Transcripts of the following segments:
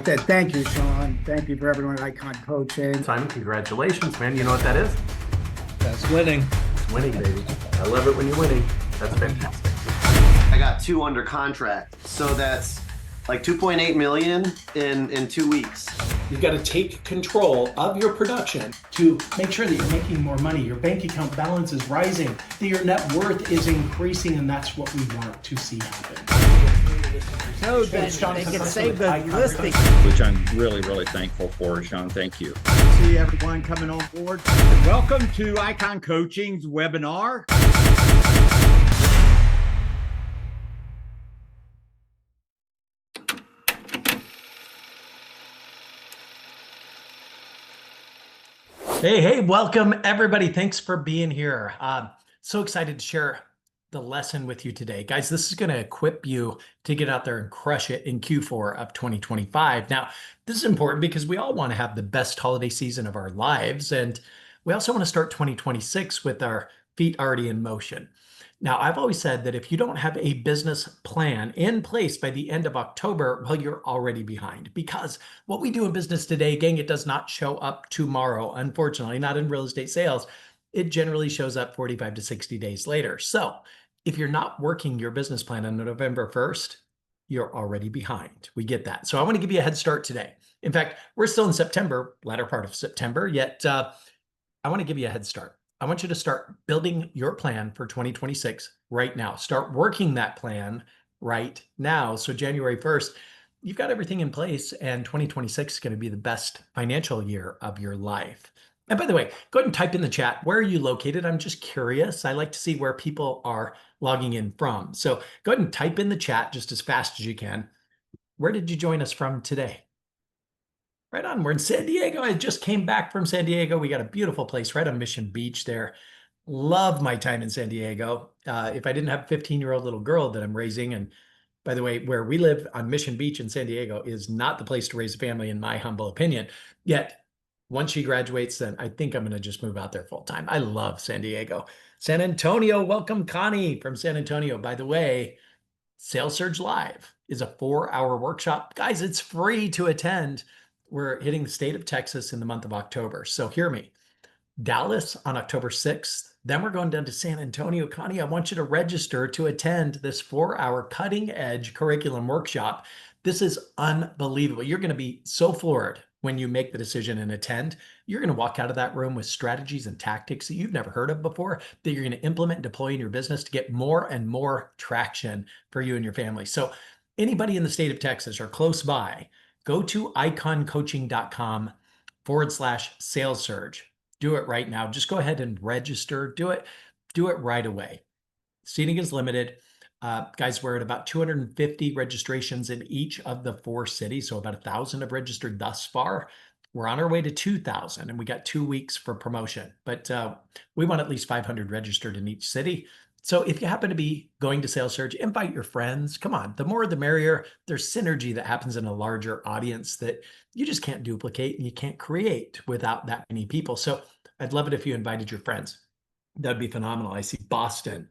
Thank you, Sean. Thank you for everyone at Icon Coaching. Simon, congratulations, man. You know what that is? That's winning. It's winning, baby. I love it when you're winning. That's fantastic. I got 2 under contract, so that's like 2.8 million in 2 weeks. You've got to take control of your production to make sure that you're making more money, your bank account balance is rising, that your net worth is increasing, and that's what we want to see happen. So that they can save the listing. Which I'm really, really thankful for, Sean. Thank you. See everyone coming on board. Welcome to Icon Coaching's webinar. Hey, welcome everybody. Thanks for being here. So excited to share the lesson with you today. Guys, this is going to equip you to get out there and crush it in Q4 of 2025. Now, this is important because we all want to have the best holiday season of our lives. And we also want to start 2026 with our feet already in motion. Now, I've always said that if you don't have a business plan in place by the end of October, well, you're already behind, because what we do in business today, gang, it does not show up tomorrow. Unfortunately, not in real estate sales. It generally shows up 45 to 60 days later. So if you're not working your business plan on November 1st, you're already behind. We get that. So I want to give you a head start today. In fact, we're still in September, latter part of September, yet I want to give you a head start. I want you to start building your plan for 2026 right now. Start working that plan right now. So January 1st, you've got everything in place, and 2026 is going to be the best financial year of your life. And by the way, go ahead and type in the chat. Where are you located? I'm just curious. I like to see where people are logging in from. So go ahead and type in the chat just as fast as you can. Where did you join us from today? Right on. We're in San Diego. I just came back from San Diego. We got a beautiful place right on Mission Beach there. Love my time in San Diego. If I didn't have a 15-year-old little girl that I'm raising, and by the way, where we live on Mission Beach in San Diego is not the place to raise a family, in my humble opinion. Yet, once she graduates, then I think I'm going to just move out there full time. I love San Diego. San Antonio, welcome Connie from San Antonio. By the way, Sales Surge Live is a 4-hour workshop. Guys, it's free to attend. We're hitting the state of Texas in the month of October. So hear me. Dallas on October 6th. Then we're going down to San Antonio. Connie, I want you to register to attend this 4-hour cutting edge curriculum workshop. This is unbelievable. You're going to be so floored when you make the decision and attend. You're going to walk out of that room with strategies and tactics that you've never heard of before that you're going to implement and deploy in your business to get more and more traction for you and your family. So anybody in the state of Texas or close by, go to iconcoaching.com/sales surge. Do it right now. Just go ahead and register. Do it right away. Seating is limited. Guys, we're at about 250 registrations in each of the 4 cities. So about 1,000 have registered thus far. We're on our way to 2,000, and we got 2 weeks for promotion. But we want at least 500 registered in each city. So if you happen to be going to Sales Surge, invite your friends. Come on, the more the merrier. There's synergy that happens in a larger audience that you just can't duplicate and you can't create without that many people. So I'd love it if you invited your friends. That'd be phenomenal. I see Boston.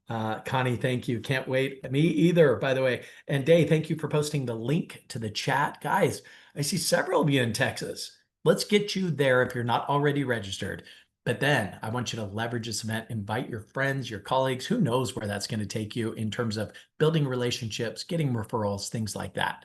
Connie, thank you. Can't wait. Me either, by the way. And Day, thank you for posting the link to the chat. Guys, I see several of you in Texas. Let's get you there if you're not already registered. But then I want you to leverage this event, invite your friends, your colleagues, who knows where that's going to take you in terms of building relationships, getting referrals, things like that.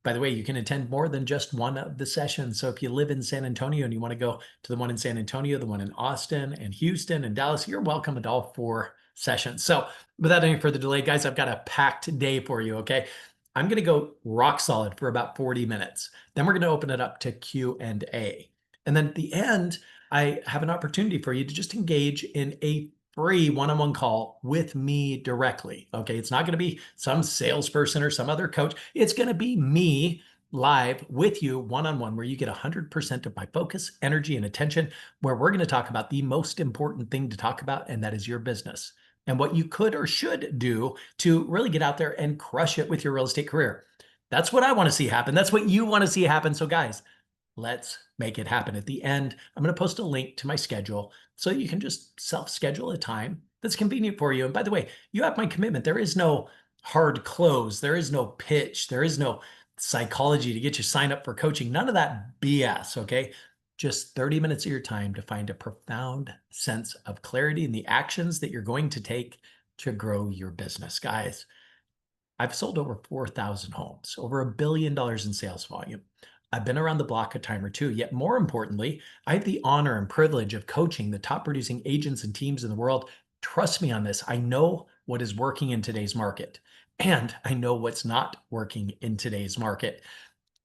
By the way, you can attend more than just one of the sessions. So if you live in San Antonio and you want to go to the one in San Antonio, the one in Austin and Houston and Dallas, you're welcome at all 4 sessions. So without any further delay, guys, I've got a packed day for you, okay? I'm going to go rock solid for about 40 minutes. Then we're going to open it up to Q&A. And then at the end, I have an opportunity for you to just engage in a free one-on-one call with me directly. Okay, it's not going to be some salesperson or some other coach. It's going to be me live with you one-on-one, where you get 100% of my focus, energy, and attention, where we're going to talk about the most important thing to talk about, and that is your business and what you could or should do to really get out there and crush it with your real estate career. That's what I want to see happen. That's what you want to see happen. So guys, let's make it happen. At the end, I'm going to post a link to my schedule so you can just self-schedule a time that's convenient for you. And by the way, you have my commitment. There is no hard close. There is no pitch. There is no psychology to get you signed up for coaching. None of that BS, okay? Just 30 minutes of your time to find a profound sense of clarity in the actions that you're going to take to grow your business. Guys, I've sold over 4,000 homes, over $1 billion in sales volume. I've been around the block a time or two, yet more importantly, I have the honor and privilege of coaching the top producing agents and teams in the world. Trust me on this. I know what is working in today's market, and I know what's not working in today's market.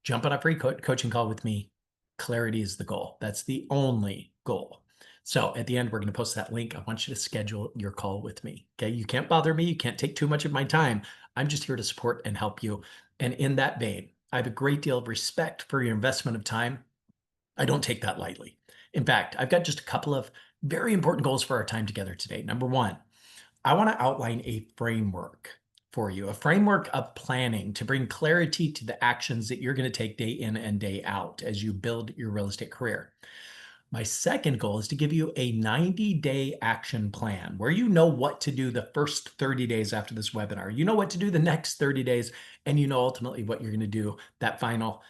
Jump on a free coaching call with me. Clarity is the goal. That's the only goal. So at the end, we're going to post that link. I want you to schedule your call with me. Okay. You can't bother me. You can't take too much of my time. I'm just here to support and help you. And in that vein, I have a great deal of respect for your investment of time. I don't take that lightly. In fact, I've got just a couple of very important goals for our time together today. Number one, I want to outline a framework for you, a framework of planning to bring clarity to the actions that you're going to take day in and day out as you build your real estate career. My second goal is to give you a 90-day action plan where you know what to do the first 30 days after this webinar. You know what to do the next 30 days, and you know ultimately what you're going to do that final,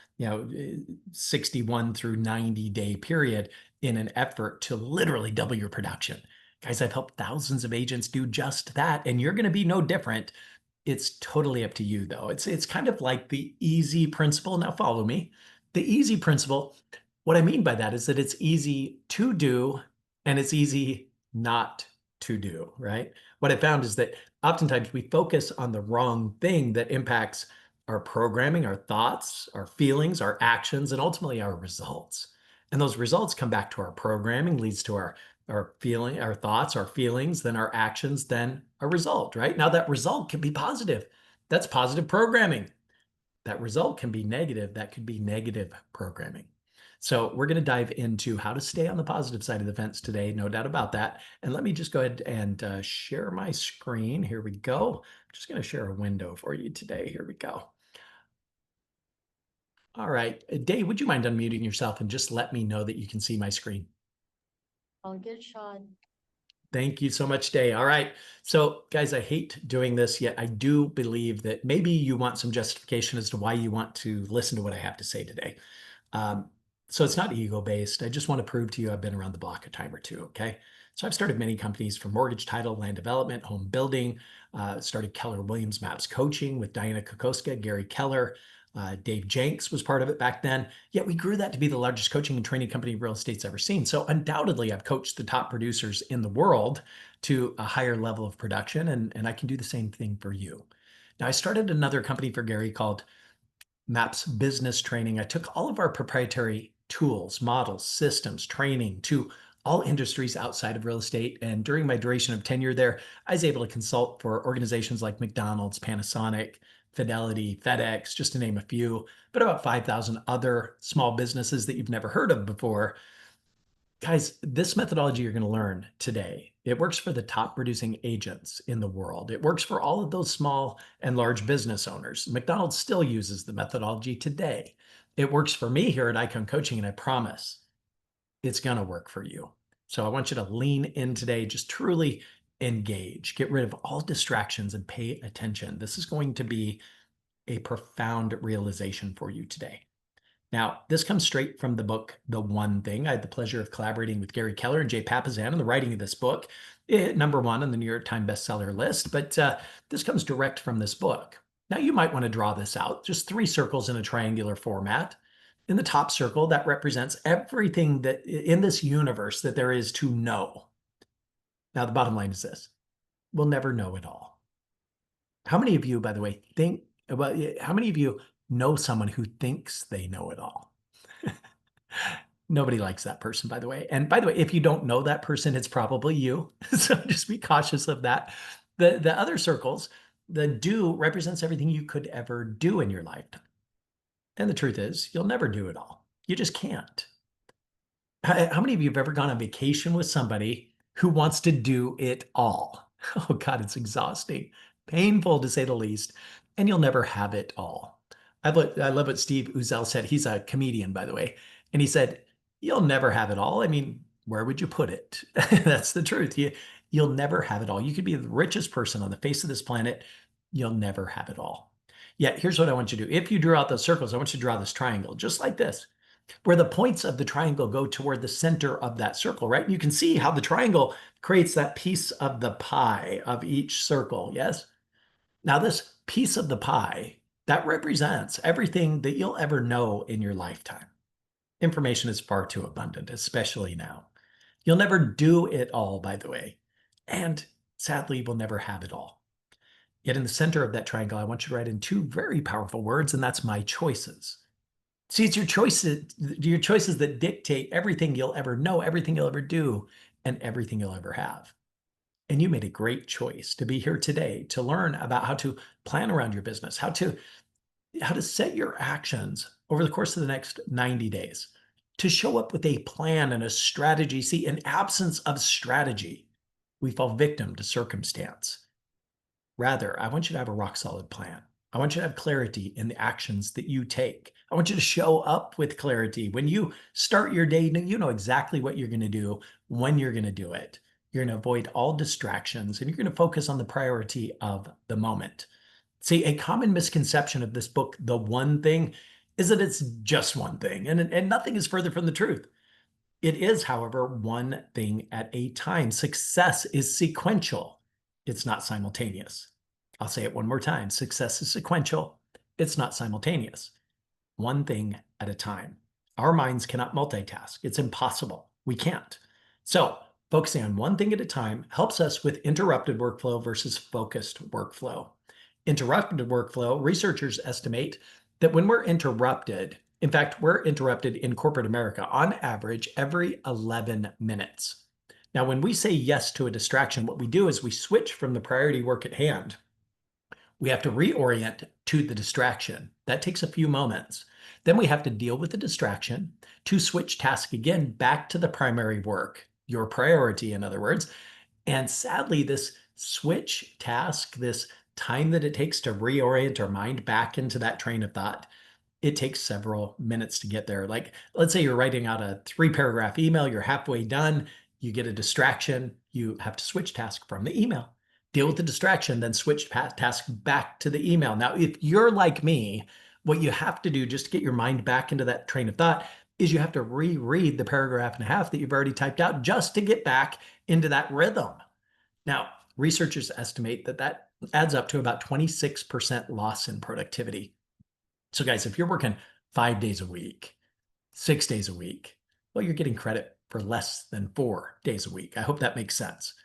61 through 90-day period in an effort to literally double your production. Guys, I've helped thousands of agents do just that, and you're going to be no different. It's totally up to you, though. It's kind of like the easy principle. Now follow me. The easy principle, what I mean by that is that it's easy to do and it's easy not to do, right? What I found is that oftentimes we focus on the wrong thing that impacts our programming, our thoughts, our feelings, our actions, and ultimately our results. And those results come back to our programming, leads to our feeling, our thoughts, our feelings, then our actions, then a result, right? Now that result can be positive. That's positive programming. That result can be negative. That could be negative programming. So we're going to dive into how to stay on the positive side of the fence today, no doubt about that. And let me just go ahead and share my screen. Here we go. I'm just going to share a window for you today. Here we go. All right. Dave, would you mind unmuting yourself and just let me know that you can see my screen? All good, Shon. Thank you so much, Day. All right. So guys, I hate doing this, yet I do believe that maybe you want some justification as to why you want to listen to what I have to say today. So it's not ego-based. I just want to prove to you I've been around the block a time or two, okay? So I've started many companies from mortgage, title, land development, home building, started Keller Williams Maps Coaching with Shon Kokoszka, Gary Keller, Dave Jenks was part of it back then. Yet we grew that to be the largest coaching and training company real estate's ever seen. So undoubtedly, I've coached the top producers in the world to a higher level of production, and I can do the same thing for you. Now, I started another company for Gary called Maps Business Training. I took all of our proprietary tools, models, systems, training to all industries outside of real estate. And during my duration of tenure there, I was able to consult for organizations like McDonald's, Panasonic, Fidelity, FedEx, just to name a few, but about 5,000 other small businesses that you've never heard of before. Guys, this methodology you're going to learn today, it works for the top producing agents in the world. It works for all of those small and large business owners. McDonald's still uses the methodology today. It works for me here at Icon Coaching, and I promise it's going to work for you. So I want you to lean in today, just truly engage, get rid of all distractions and pay attention. This is going to be a profound realization for you today. Now, this comes straight from the book, The One Thing. I had the pleasure of collaborating with Gary Keller and Jay Papasan in the writing of this book, number one on the New York Times bestseller list, but this comes direct from this book. Now, you might want to draw this out, just 3 circles in a triangular format. In the top circle, that represents everything that in this universe that there is to know. Now, the bottom line is this: we'll never know it all. How many of you, by the way, how many of you know someone who thinks they know it all? Nobody likes that person, by the way. And by the way, if you don't know that person, it's probably you. So just be cautious of that. The other circles, the do represents everything you could ever do in your lifetime. And the truth is, you'll never do it all. You just can't. How many of you have ever gone on vacation with somebody who wants to do it all? Oh God, it's exhausting, painful to say the least, and you'll never have it all. I love what Steve Uzel said. He's a comedian, by the way. And he said, you'll never have it all. I mean, where would you put it? That's the truth. You'll never have it all. You could be the richest person on the face of this planet. You'll never have it all. Yet here's what I want you to do. If you draw out those circles, I want you to draw this triangle, just like this, where the points of the triangle go toward the center of that circle, right? You can see how the triangle creates that piece of the pie of each circle, yes? Now, this piece of the pie, that represents everything that you'll ever know in your lifetime. Information is far too abundant, especially now. You'll never do it all, by the way. And sadly, we'll never have it all. Yet in the center of that triangle, I want you to write in two very powerful words, and that's my choices. See, it's your choices that dictate everything you'll ever know, everything you'll ever do, and everything you'll ever have. And you made a great choice to be here today to learn about how to plan around your business, how to set your actions over the course of the next 90 days, to show up with a plan and a strategy. See, in absence of strategy, we fall victim to circumstance. Rather, I want you to have a rock solid plan. I want you to have clarity in the actions that you take. I want you to show up with clarity. When you start your day, you know exactly what you're going to do, when you're going to do it. You're going to avoid all distractions, and you're going to focus on the priority of the moment. See, a common misconception of this book, The One Thing, is that it's just one thing, and nothing is further from the truth. It is, however, one thing at a time. Success is sequential. It's not simultaneous. I'll say it one more time. Success is sequential. It's not simultaneous. One thing at a time. Our minds cannot multitask. It's impossible. We can't. So focusing on one thing at a time helps us with interrupted workflow versus focused workflow. Interrupted workflow, researchers estimate that when we're interrupted, in fact, we're interrupted in corporate America on average every 11 minutes. Now, when we say yes to a distraction, what we do is we switch from the priority work at hand. We have to reorient to the distraction. That takes a few moments. Then we have to deal with the distraction to switch task again back to the primary work, your priority, in other words. And sadly, this switch task, this time that it takes to reorient our mind back into that train of thought, it takes several minutes to get there. Like, let's say you're writing out a 3-paragraph email, you're halfway done, you get a distraction, you have to switch task from the email, deal with the distraction, then switch task back to the email. Now, if you're like me, what you have to do just to get your mind back into that train of thought is you have to reread the paragraph and a half that you've already typed out just to get back into that rhythm. Now, researchers estimate that that adds up to about 26% loss in productivity. So guys, if you're working 5 days a week, 6 days a week, well, you're getting credit for less than 4 days a week. I hope that makes sense.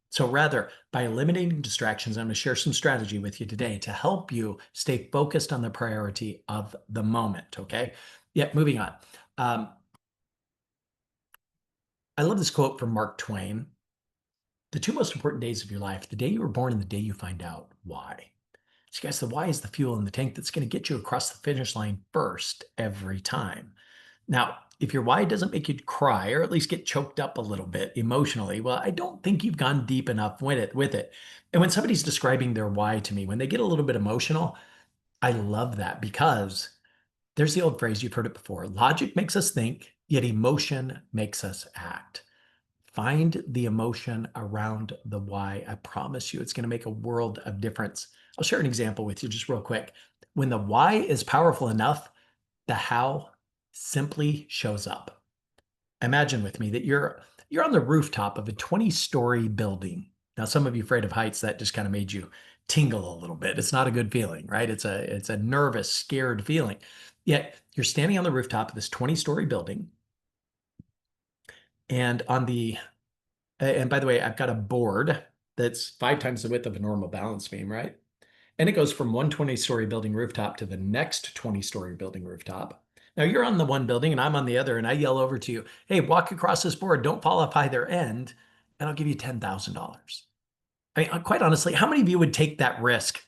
So rather, by eliminating distractions, I'm going to share some strategy with you today to help you stay focused on the priority of the moment, okay? Yeah, moving on. I love this quote from Mark Twain. The two most important days of your life, the day you were born and the day you find out why. So guys, the why is the fuel in the tank that's going to get you across the finish line first every time. Now, if your why doesn't make you cry or at least get choked up a little bit emotionally, well, I don't think you've gone deep enough with it. And when somebody's describing their why to me, when they get a little bit emotional, I love that because there's the old phrase, you've heard it before. Logic makes us think, yet emotion makes us act. Find the emotion around the why. I promise you, it's going to make a world of difference. I'll share an example with you just real quick. When the why is powerful enough, the how simply shows up. Imagine with me that you're on the rooftop of a 20-story building. Now, some of you afraid of heights, that just kind of made you tingle a little bit. It's not a good feeling, right? It's a nervous, scared feeling. Yet you're standing on the rooftop of this 20-story building. And and by the way, I've got a board that's 5 times the width of a normal balance beam, right? And it goes from one 20-story building rooftop to the next 20-story building rooftop. Now you're on the one building and I'm on the other, and I yell over to you, hey, walk across this board, don't fall off either end, and I'll give you $10,000. I mean, quite honestly, how many of you would take that risk?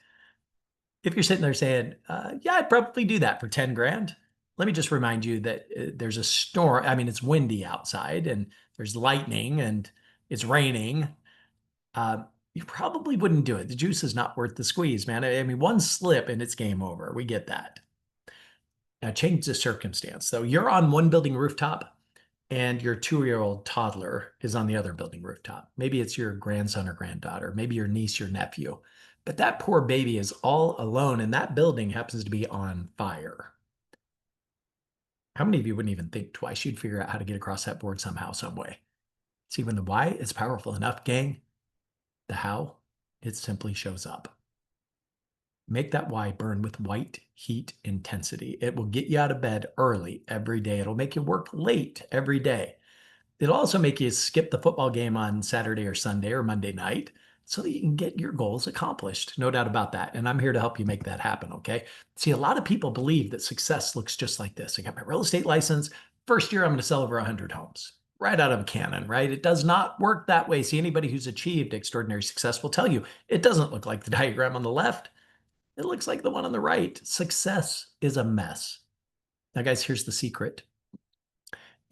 If you're sitting there saying, yeah, I'd probably do that for 10 grand. Let me just remind you that there's a storm. I mean, it's windy outside and there's lightning and it's raining. You probably wouldn't do it. The juice is not worth the squeeze, man. I mean, one slip and it's game over. We get that. Now change the circumstance. So you're on one building rooftop and your 2-year-old toddler is on the other building rooftop. Maybe it's your grandson or granddaughter, maybe your niece, your nephew. But that poor baby is all alone, and that building happens to be on fire. How many of you wouldn't even think twice? You'd figure out how to get across that board somehow, some way. See, when the why is powerful enough, gang, the how, it simply shows up. Make that why burn with white heat intensity. It will get you out of bed early every day. It'll make you work late every day. It'll also make you skip the football game on Saturday or Sunday or Monday night so that you can get your goals accomplished. No doubt about that. And I'm here to help you make that happen, okay? See, a lot of people believe that success looks just like this. I got my real estate license. First year, I'm going to sell over 100 homes. Right out of a cannon, right? It does not work that way. See, anybody who's achieved extraordinary success will tell you it doesn't look like the diagram on the left. It looks like the one on the right. Success is a mess. Now, guys, here's the secret.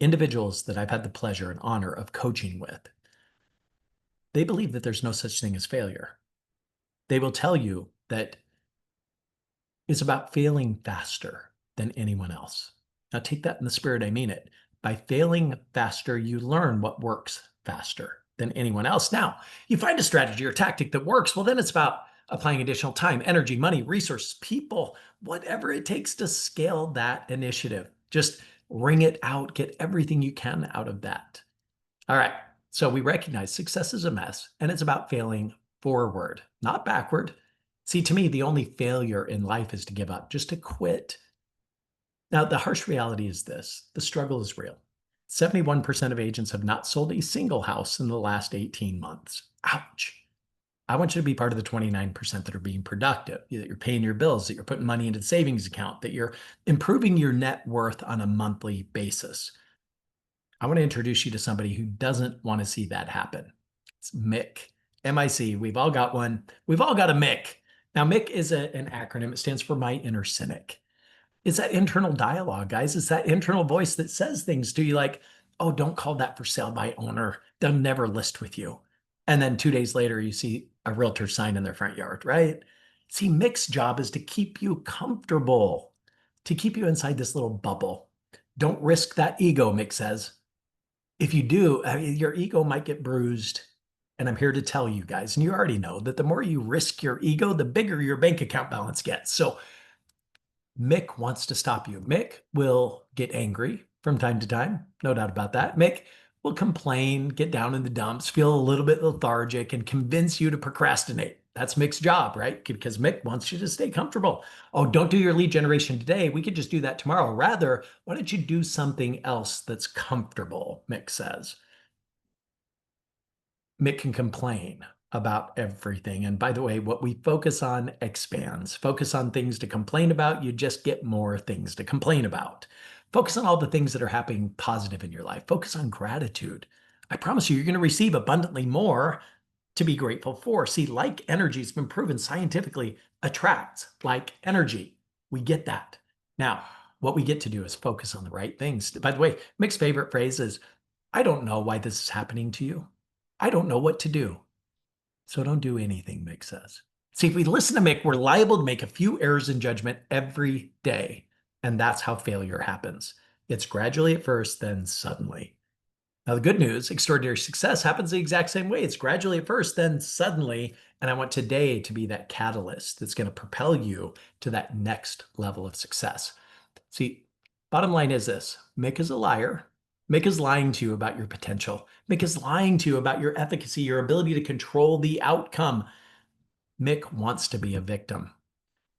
Individuals that I've had the pleasure and honor of coaching with, they believe that there's no such thing as failure. They will tell you that it's about failing faster than anyone else. Now, take that in the spirit I mean it. By failing faster, you learn what works faster than anyone else. Now, you find a strategy or tactic that works, well, then it's about applying additional time, energy, money, resources, people, whatever it takes to scale that initiative. Just wring it out, get everything you can out of that. All right, so we recognize success is a mess, and it's about failing forward, not backward. See, to me, the only failure in life is to give up, just to quit. Now, the harsh reality is this: the struggle is real. 71% of agents have not sold a single house in the last 18 months. Ouch. I want you to be part of the 29% that are being productive, that you're paying your bills, that you're putting money into the savings account, that you're improving your net worth on a monthly basis. I want to introduce you to somebody who doesn't want to see that happen. It's Mick, M-I-C. We've all got one. We've all got a Mick. Now, Mick is an acronym. It stands for My Inner Cynic. It's that internal dialogue, guys. It's that internal voice that says things to you like, oh, don't call that for sale by owner. They'll never list with you. And then 2 days later, you see a realtor sign in their front yard, right? See, Mick's job is to keep you comfortable, to keep you inside this little bubble. Don't risk that ego, Mick says. If you do, your ego might get bruised. And I'm here to tell you guys, and you already know, that the more you risk your ego, the bigger your bank account balance gets. So Mick wants to stop you. Mick will get angry from time to time, no doubt about that. Mick will complain, get down in the dumps, feel a little bit lethargic, and convince you to procrastinate. That's Mick's job, right? Because Mick wants you to stay comfortable. Oh, don't do your lead generation today. We could just do that tomorrow. Rather, why don't you do something else that's comfortable, Mick says. Mick can complain about everything. And by the way, what we focus on expands. Focus on things to complain about, you just get more things to complain about. Focus on all the things that are happening positive in your life. Focus on gratitude. I promise you, you're going to receive abundantly more to be grateful for. See, like energy has been proven scientifically attracts like energy. We get that. Now, what we get to do is focus on the right things. By the way, Mick's favorite phrase is, I don't know why this is happening to you. I don't know what to do. So don't do anything, Mick says. See, if we listen to Mick, we're liable to make a few errors in judgment every day. And that's how failure happens. It's gradually at first, then suddenly. Now, the good news, extraordinary success happens the exact same way. It's gradually at first, then suddenly. And I want today to be that catalyst that's going to propel you to that next level of success. See, bottom line is this: Mick is a liar. Mick is lying to you about your potential. Mick is lying to you about your efficacy, your ability to control the outcome. Mick wants to be a victim.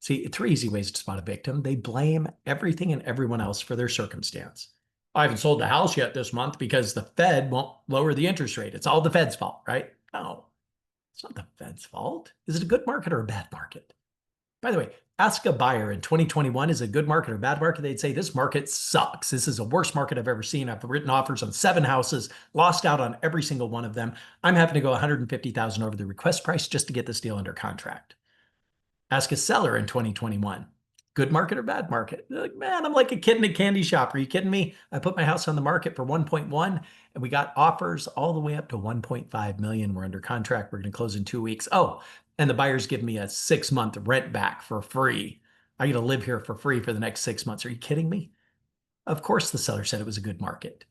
See, 3 easy ways to spot a victim. They blame everything and everyone else for their circumstance. I haven't sold the house yet this month because the Fed won't lower the interest rate. It's all the Fed's fault, right? No, it's not the Fed's fault. Is it a good market or a bad market? By the way, ask a buyer in 2021, is it a good market or a bad market? They'd say, this market sucks. This is the worst market I've ever seen. I've written offers on 7 houses, lost out on every single one of them. I'm having to go $150,000 over the request price just to get this deal under contract. Ask a seller in 2021, good market or bad market? They're like, man, I'm like a kid in a candy shop. Are you kidding me? I put my house on the market for 1.1 and we got offers all the way up to 1.5 million. We're under contract. We're going to close in 2 weeks. Oh, and the buyers give me a 6-month rent back for free. I get to live here for free for the next 6 months. Are you kidding me? Of course, the seller said it was a good market.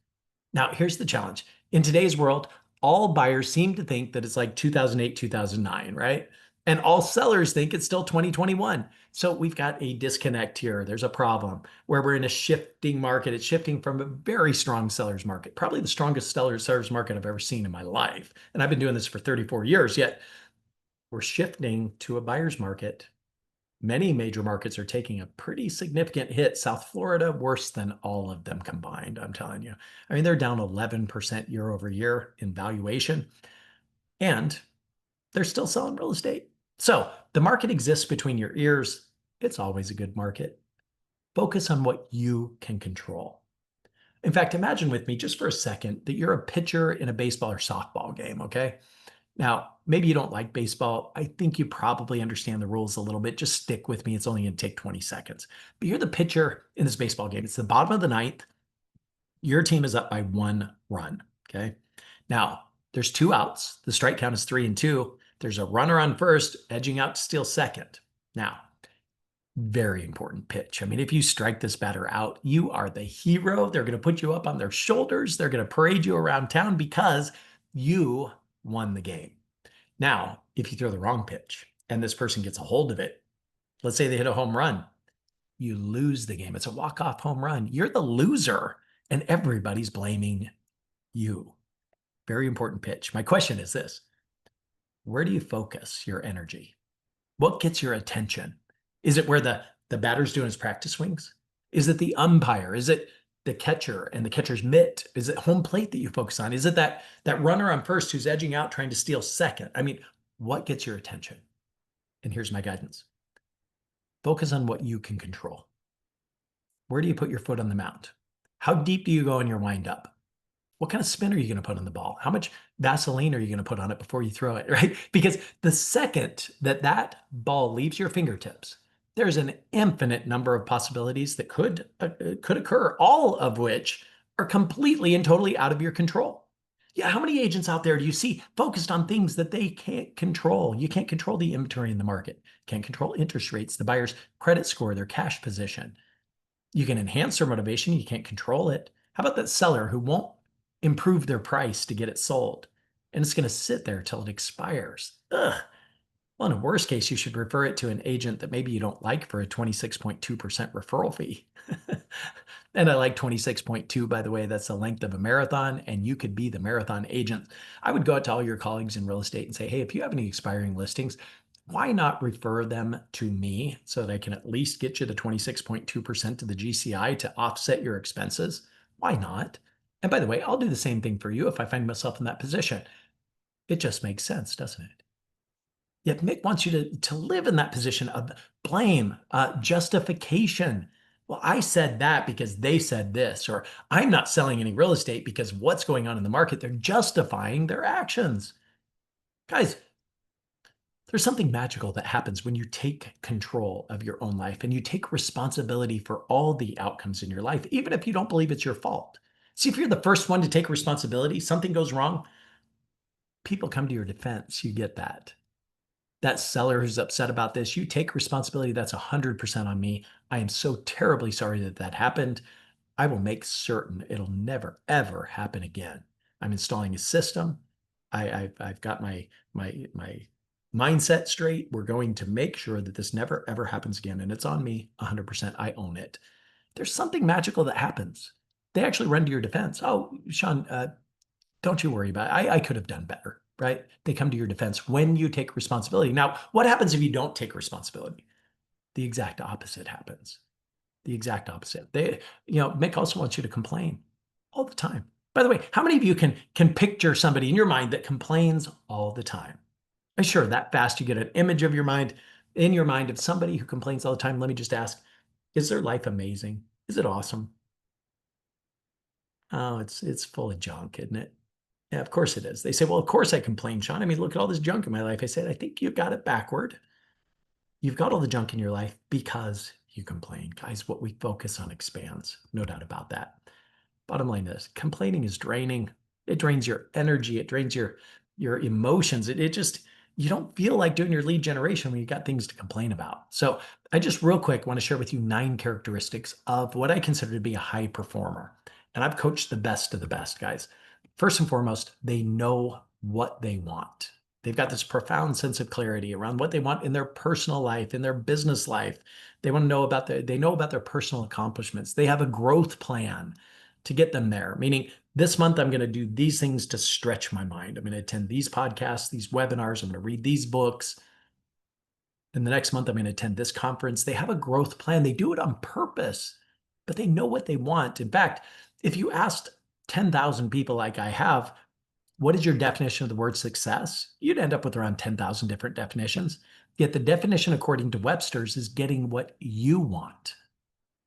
Now, here's the challenge. In today's world, all buyers seem to think that it's like 2008, 2009, right? And all sellers think it's still 2021. So we've got a disconnect here. There's a problem where we're in a shifting market. It's shifting from a very strong seller's market, probably the strongest seller's market I've ever seen in my life. And I've been doing this for 34 years, yet we're shifting to a buyer's market. Many major markets are taking a pretty significant hit. South Florida, worse than all of them combined, I'm telling you. I mean, they're down 11% year over year in valuation, and they're still selling real estate. So the market exists between your ears. It's always a good market. Focus on what you can control. In fact, imagine with me just for a second that you're a pitcher in a baseball or softball game, okay? Now, maybe you don't like baseball. I think you probably understand the rules a little bit. Just stick with me. It's only going to take 20 seconds. But you're the pitcher in this baseball game. It's the bottom of the ninth. Your team is up by 1 run, okay? Now, there's 2 outs. The strike count is 3-2. There's a runner on first, edging out to steal second. Now, very important pitch. I mean, if you strike this batter out, you are the hero. They're going to put you up on their shoulders. They're going to parade you around town because you won the game. Now, if you throw the wrong pitch and this person gets a hold of it, let's say they hit a home run, you lose the game. It's a walk-off home run. You're the loser, and everybody's blaming you. Very important pitch. My question is this: where do you focus your energy? What gets your attention? Is it where the batter's doing his practice swings? Is it the umpire? Is it the catcher and the catcher's mitt? Is it home plate that you focus on? Is it that runner on first who's edging out trying to steal second? I mean, what gets your attention? And here's my guidance. Focus on what you can control. Where do you put your foot on the mound? How deep do you go in your windup? What kind of spin are you going to put on the ball? How much Vaseline are you going to put on it before you throw it, right? Because the second that ball leaves your fingertips, there's an infinite number of possibilities that could occur, all of which are completely and totally out of your control. Yeah, how many agents out there do you see focused on things that they can't control? You can't control the inventory in the market, can't control interest rates, the buyer's credit score, their cash position. You can enhance their motivation, you can't control it. How about that seller who won't improve their price to get it sold, and it's going to sit there till it expires? Ugh. Well, in a worst case, you should refer it to an agent that maybe you don't like for a 26.2% referral fee. And I like 26.2, by the way. That's the length of a marathon, and you could be the marathon agent. I would go out to all your colleagues in real estate and say, hey, if you have any expiring listings, why not refer them to me so that I can at least get you the 26.2% of the GCI to offset your expenses? Why not? And by the way, I'll do the same thing for you if I find myself in that position. It just makes sense, doesn't it? Yet Mick wants you to live in that position of blame, justification. Well, I said that because they said this, or I'm not selling any real estate because what's going on in the market. They're justifying their actions. Guys, there's something magical that happens when you take control of your own life and you take responsibility for all the outcomes in your life, even if you don't believe it's your fault. See, if you're the first one to take responsibility, something goes wrong, people come to your defense. You get that. That seller who's upset about this, you take responsibility. That's 100% on me. I am so terribly sorry that happened. I will make certain it'll never, ever happen again. I'm installing a system. I've got my mindset straight. We're going to make sure that this never, ever happens again. And it's on me 100%. I own it. There's something magical that happens. They actually run to your defense. Oh, Shon, don't you worry about it. I could have done better. Right? They come to your defense when you take responsibility. Now, what happens if you don't take responsibility? The exact opposite happens. The exact opposite. Mick also wants you to complain all the time. By the way, how many of you can picture somebody in your mind that complains all the time? I'm sure that fast you get an image of in your mind of somebody who complains all the time. Let me just ask, is their life amazing? Is it awesome? Oh, it's full of junk, isn't it? Yeah, of course it is. They say, well, of course I complain, Shon. I mean, look at all this junk in my life. I said, I think you've got it backward. You've got all the junk in your life because you complain. Guys, what we focus on expands. No doubt about that. Bottom line is, complaining is draining. It drains your energy. It drains your emotions. It just, you don't feel like doing your lead generation when you got things to complain about. So I just real quick want to share with you 9 characteristics of what I consider to be a high performer. And I've coached the best of the best, guys. First and foremost, they know what they want. They've got this profound sense of clarity around what they want in their personal life, in their business life. They want to know about they know about their personal accomplishments. They have a growth plan to get them there, meaning this month I'm going to do these things to stretch my mind. I'm going to attend these podcasts, these webinars. I'm going to read these books. And the next month I'm going to attend this conference. They have a growth plan. They do it on purpose, but they know what they want. In fact, if you asked 10,000 people like I have, what is your definition of the word success? You'd end up with around 10,000 different definitions. Yet the definition, according to Webster's, is getting what you want.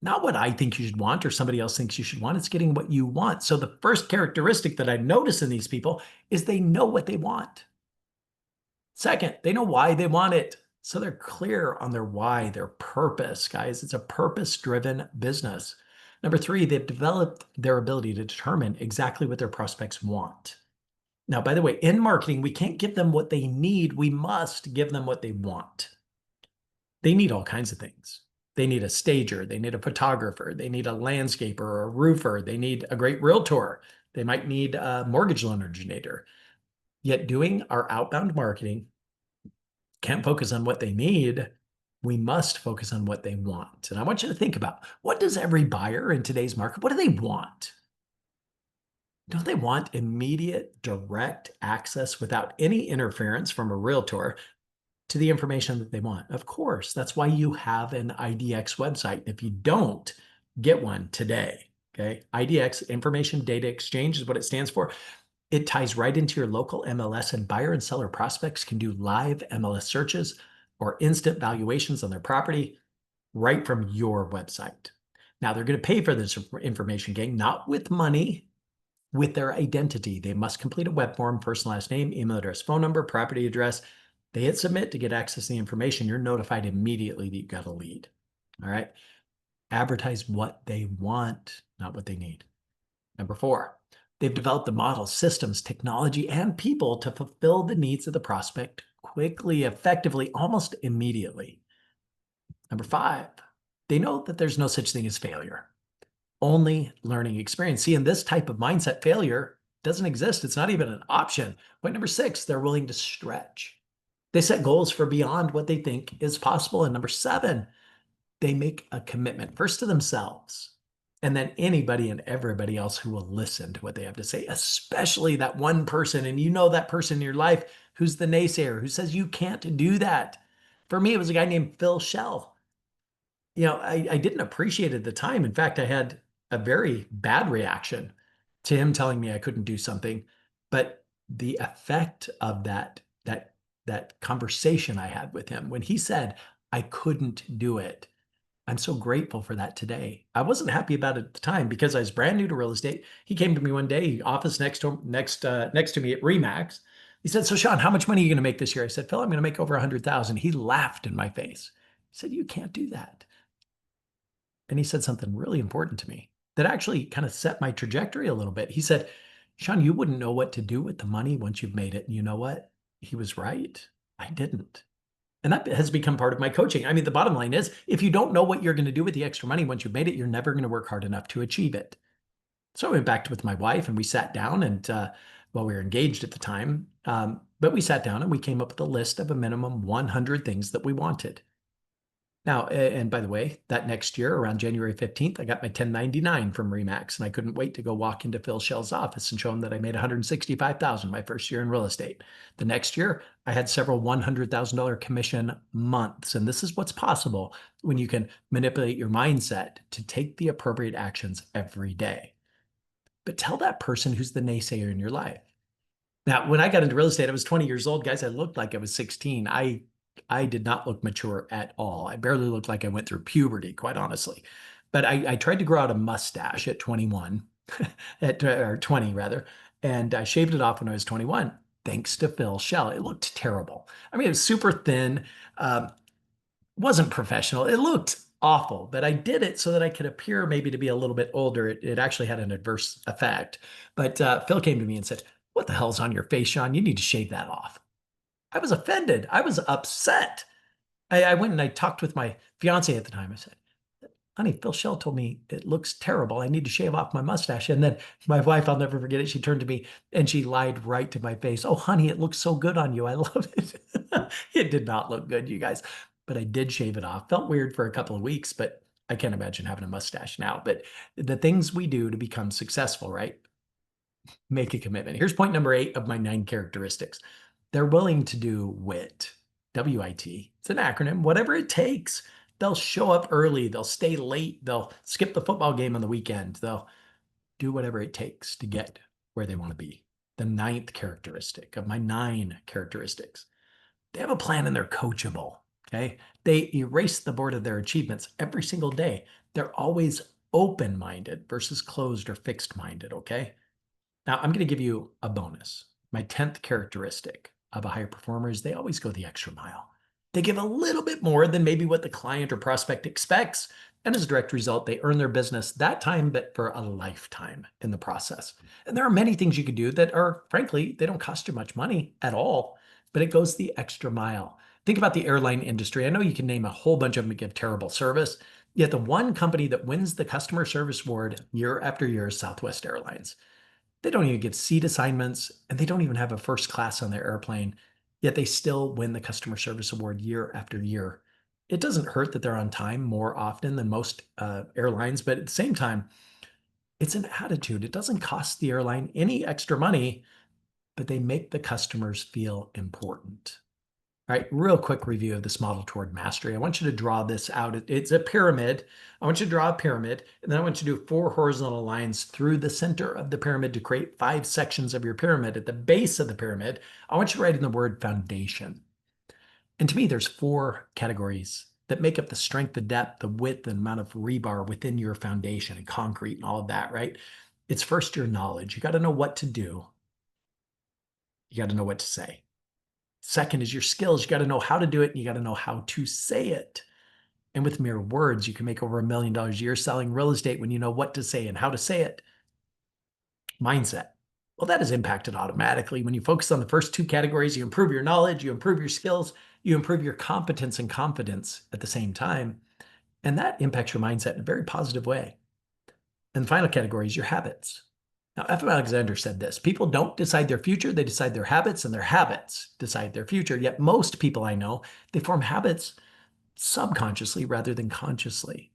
Not what I think you should want or somebody else thinks you should want. It's getting what you want. So the first characteristic that I notice in these people is they know what they want. Second, they know why they want it. So they're clear on their why, their purpose, guys. It's a purpose-driven business. Number three, they've developed their ability to determine exactly what their prospects want. Now, by the way, in marketing, we can't give them what they need. We must give them what they want. They need all kinds of things. They need a stager. They need a photographer. They need a landscaper or a roofer. They need a great realtor. They might need a mortgage loan originator. Yet doing our outbound marketing can't focus on what they need. We must focus on what they want. And I want you to think about, what does every buyer in today's market, what do they want? Don't they want immediate, direct access without any interference from a realtor to the information that they want? Of course, that's why you have an IDX website. If you don't, get one today, okay? IDX, Information Data Exchange, is what it stands for. It ties right into your local MLS, and buyer and seller prospects can do live MLS searches or instant valuations on their property right from your website. Now, they're going to pay for this information, gang, not with money, with their identity. They must complete a web form, first and last name, email address, phone number, property address. They hit submit to get access to the information. You're notified immediately that you've got a lead. All right. Advertise what they want, not what they need. Number four, they've developed the models, systems, technology, and people to fulfill the needs of the prospect quickly, effectively, almost immediately. Number five, they know that there's no such thing as failure. Only learning experience. See, in this type of mindset, failure doesn't exist. It's not even an option. Point number six, they're willing to stretch. They set goals for beyond what they think is possible. And number seven, they make a commitment first to themselves and then anybody and everybody else who will listen to what they have to say, especially that one person. And you know that person in your life who's the naysayer, who says you can't do that. For me, it was a guy named Phil Shell. You know, I didn't appreciate it at the time. In fact, I had a very bad reaction to him telling me I couldn't do something. But the effect of that conversation I had with him when he said I couldn't do it, I'm so grateful for that today. I wasn't happy about it at the time because I was brand new to real estate. He came to me one day, office next to me at Remax. He said, "So Shon, how much money are you going to make this year?" I said, "Phil, I'm going to make over 100,000." He laughed in my face. He said, "You can't do that." And he said something really important to me that actually kind of set my trajectory a little bit. He said, "Shon, you wouldn't know what to do with the money once you've made it." And you know what? He was right. I didn't. And that has become part of my coaching. I mean, the bottom line is, if you don't know what you're going to do with the extra money once you've made it, you're never going to work hard enough to achieve it. So I went back with my wife and we sat down and, well, we were engaged at the time, but we sat down and we came up with a list of a minimum 100 things that we wanted. Now, and by the way, that next year, around January 15th, I got my 1099 from Remax, and I couldn't wait to go walk into Phil Shell's office and show him that I made $165,000 my first year in real estate. The next year, I had several $100,000 commission months, and this is what's possible when you can manipulate your mindset to take the appropriate actions every day. But tell that person who's the naysayer in your life. Now, when I got into real estate, I was 20 years old, guys. I looked like I was 16. I did not look mature at all. I barely looked like I went through puberty, quite honestly. But I tried to grow out a mustache at 21, or 20 rather, and I shaved it off when I was 21, thanks to Phil Shell. It looked terrible. I mean, it was super thin, wasn't professional. It looked awful, but I did it so that I could appear maybe to be a little bit older. It actually had an adverse effect. But Phil came to me and said, "What the hell's on your face, Shon? You need to shave that off." I was offended. I was upset. I went and I talked with my fiance at the time. I said, honey, Phil Shell told me it looks terrible. I need to shave off my mustache. And then my wife, I'll never forget it. She turned to me and she lied right to my face. Oh, honey, it looks so good on you. I love it. It did not look good, you guys, but I did shave it off. Felt weird for a couple of weeks, but I can't imagine having a mustache now. But the things we do to become successful, right? Make a commitment. Here's point number 8 of my 9 characteristics. They're willing to do WIT, W-I-T. It's an acronym, whatever it takes. They'll show up early. They'll stay late. They'll skip the football game on the weekend. They'll do whatever it takes to get where they want to be. The 9th characteristic of my 9 characteristics. They have a plan and they're coachable. Okay. They erase the board of their achievements every single day. They're always open-minded versus closed or fixed-minded. Okay. Now I'm going to give you a bonus. My 10th characteristic of a high performer is they always go the extra mile. They give a little bit more than maybe what the client or prospect expects. And as a direct result, they earn their business that time, but for a lifetime in the process. And there are many things you can do that are, frankly, they don't cost you much money at all, but it goes the extra mile. Think about the airline industry. I know you can name a whole bunch of them that give terrible service, yet the one company that wins the customer service award year after year is Southwest Airlines. They don't even get seat assignments, and they don't even have a first class on their airplane, yet they still win the customer service award year after year. It doesn't hurt that they're on time more often than most airlines, but at the same time, it's an attitude. It doesn't cost the airline any extra money, but they make the customers feel important. All right, real quick review of this model toward mastery. I want you to draw this out. It's a pyramid. I want you to draw a pyramid, and then I want you to do 4 horizontal lines through the center of the pyramid to create 5 sections of your pyramid. At the base of the pyramid, I want you to write in the word foundation. And to me, there's 4 categories that make up the strength, the depth, the width, and amount of rebar within your foundation and concrete and all of that, right? It's first your knowledge. You got to know what to do. You got to know what to say. Second is your skills. You got to know how to do it, and you got to know how to say it. And with mere words, you can make over $1 million a year selling real estate when you know what to say and how to say it. Mindset. Well, that is impacted automatically. When you focus on the first 2 categories, you improve your knowledge, you improve your skills, you improve your competence and confidence at the same time. And that impacts your mindset in a very positive way. And the final category is your habits. Now, F.M. Alexander said this: people don't decide their future, they decide their habits, and their habits decide their future. Yet most people I know, they form habits subconsciously rather than consciously.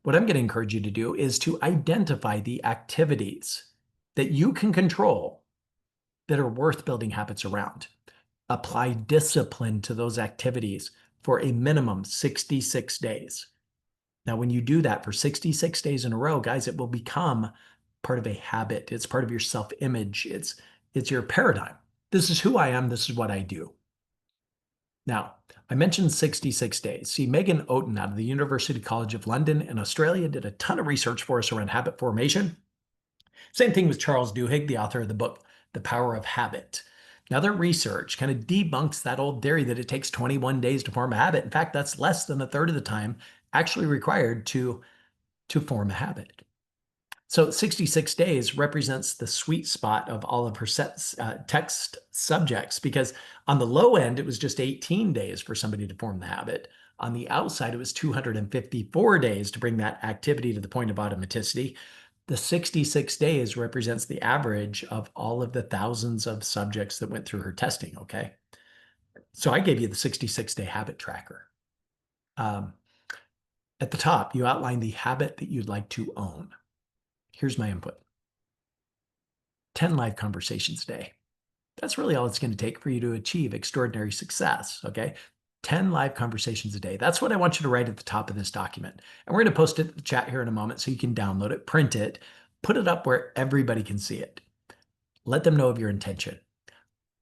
What I'm going to encourage you to do is to identify the activities that you can control that are worth building habits around. Apply discipline to those activities for a minimum 66 days. Now, when you do that for 66 days in a row, guys, it will become part of a habit. It's part of your self-image. It's your paradigm. This is who I am. This is what I do. Now, I mentioned 66 days. See, Megan Oaten out of the University College of London in Australia did a ton of research for us around habit formation. Same thing with Charles Duhigg, the author of the book, The Power of Habit. Now, their research kind of debunks that old theory that it takes 21 days to form a habit. In fact, that's less than a third of the time actually required to form a habit. So 66 days represents the sweet spot of all of her text subjects, because on the low end, it was just 18 days for somebody to form the habit. On the outside, it was 254 days to bring that activity to the point of automaticity. The 66 days represents the average of all of the thousands of subjects that went through her testing, okay? So I gave you the 66-day habit tracker. At the top, you outline the habit that you'd like to own. Here's my input. 10 live conversations a day. That's really all it's going to take for you to achieve extraordinary success, okay? 10 live conversations a day. That's what I want you to write at the top of this document. And we're going to post it in the chat here in a moment so you can download it, print it, put it up where everybody can see it. Let them know of your intention.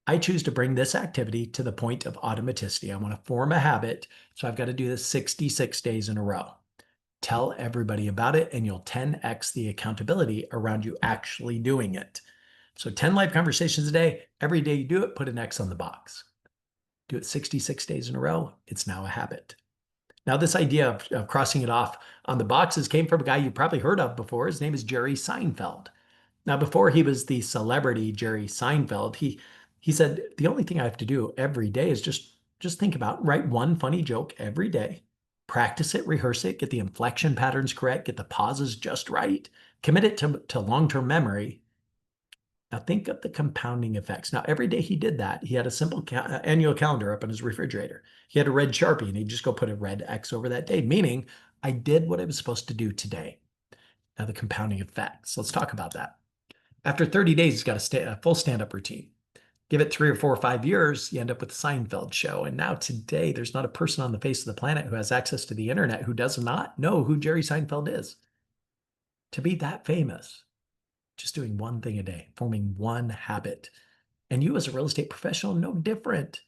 I choose to bring this activity to the point of automaticity. I want to form a habit, so I've got to do this 66 days in a row. Tell everybody about it, and you'll 10x the accountability around you actually doing it. So 10 live conversations a day. Every day you do it, put an X on the box. Do it 66 days in a row. It's now a habit. Now, this idea of crossing it off on the boxes came from a guy you've probably heard of before. His name is Jerry Seinfeld. Now, before he was the celebrity Jerry Seinfeld, he said, the only thing I have to do every day is just think about, write one funny joke every day, Practice it, rehearse it, get the inflection patterns correct, get the pauses just right, commit it to long-term memory. Now think of the compounding effects. Now every day he did that, he had a simple annual calendar up on his refrigerator. He had a red Sharpie and he'd just go put a red X over that day, meaning I did what I was supposed to do today. Now the compounding effects, let's talk about that. After 30 days, he's got a full stand-up routine. Give it 3 or 4 or 5 years, you end up with the Seinfeld show. And now today, there's not a person on the face of the planet who has access to the internet who does not know who Jerry Seinfeld is. To be that famous, just doing one thing a day, forming one habit. And you as a real estate professional, no different.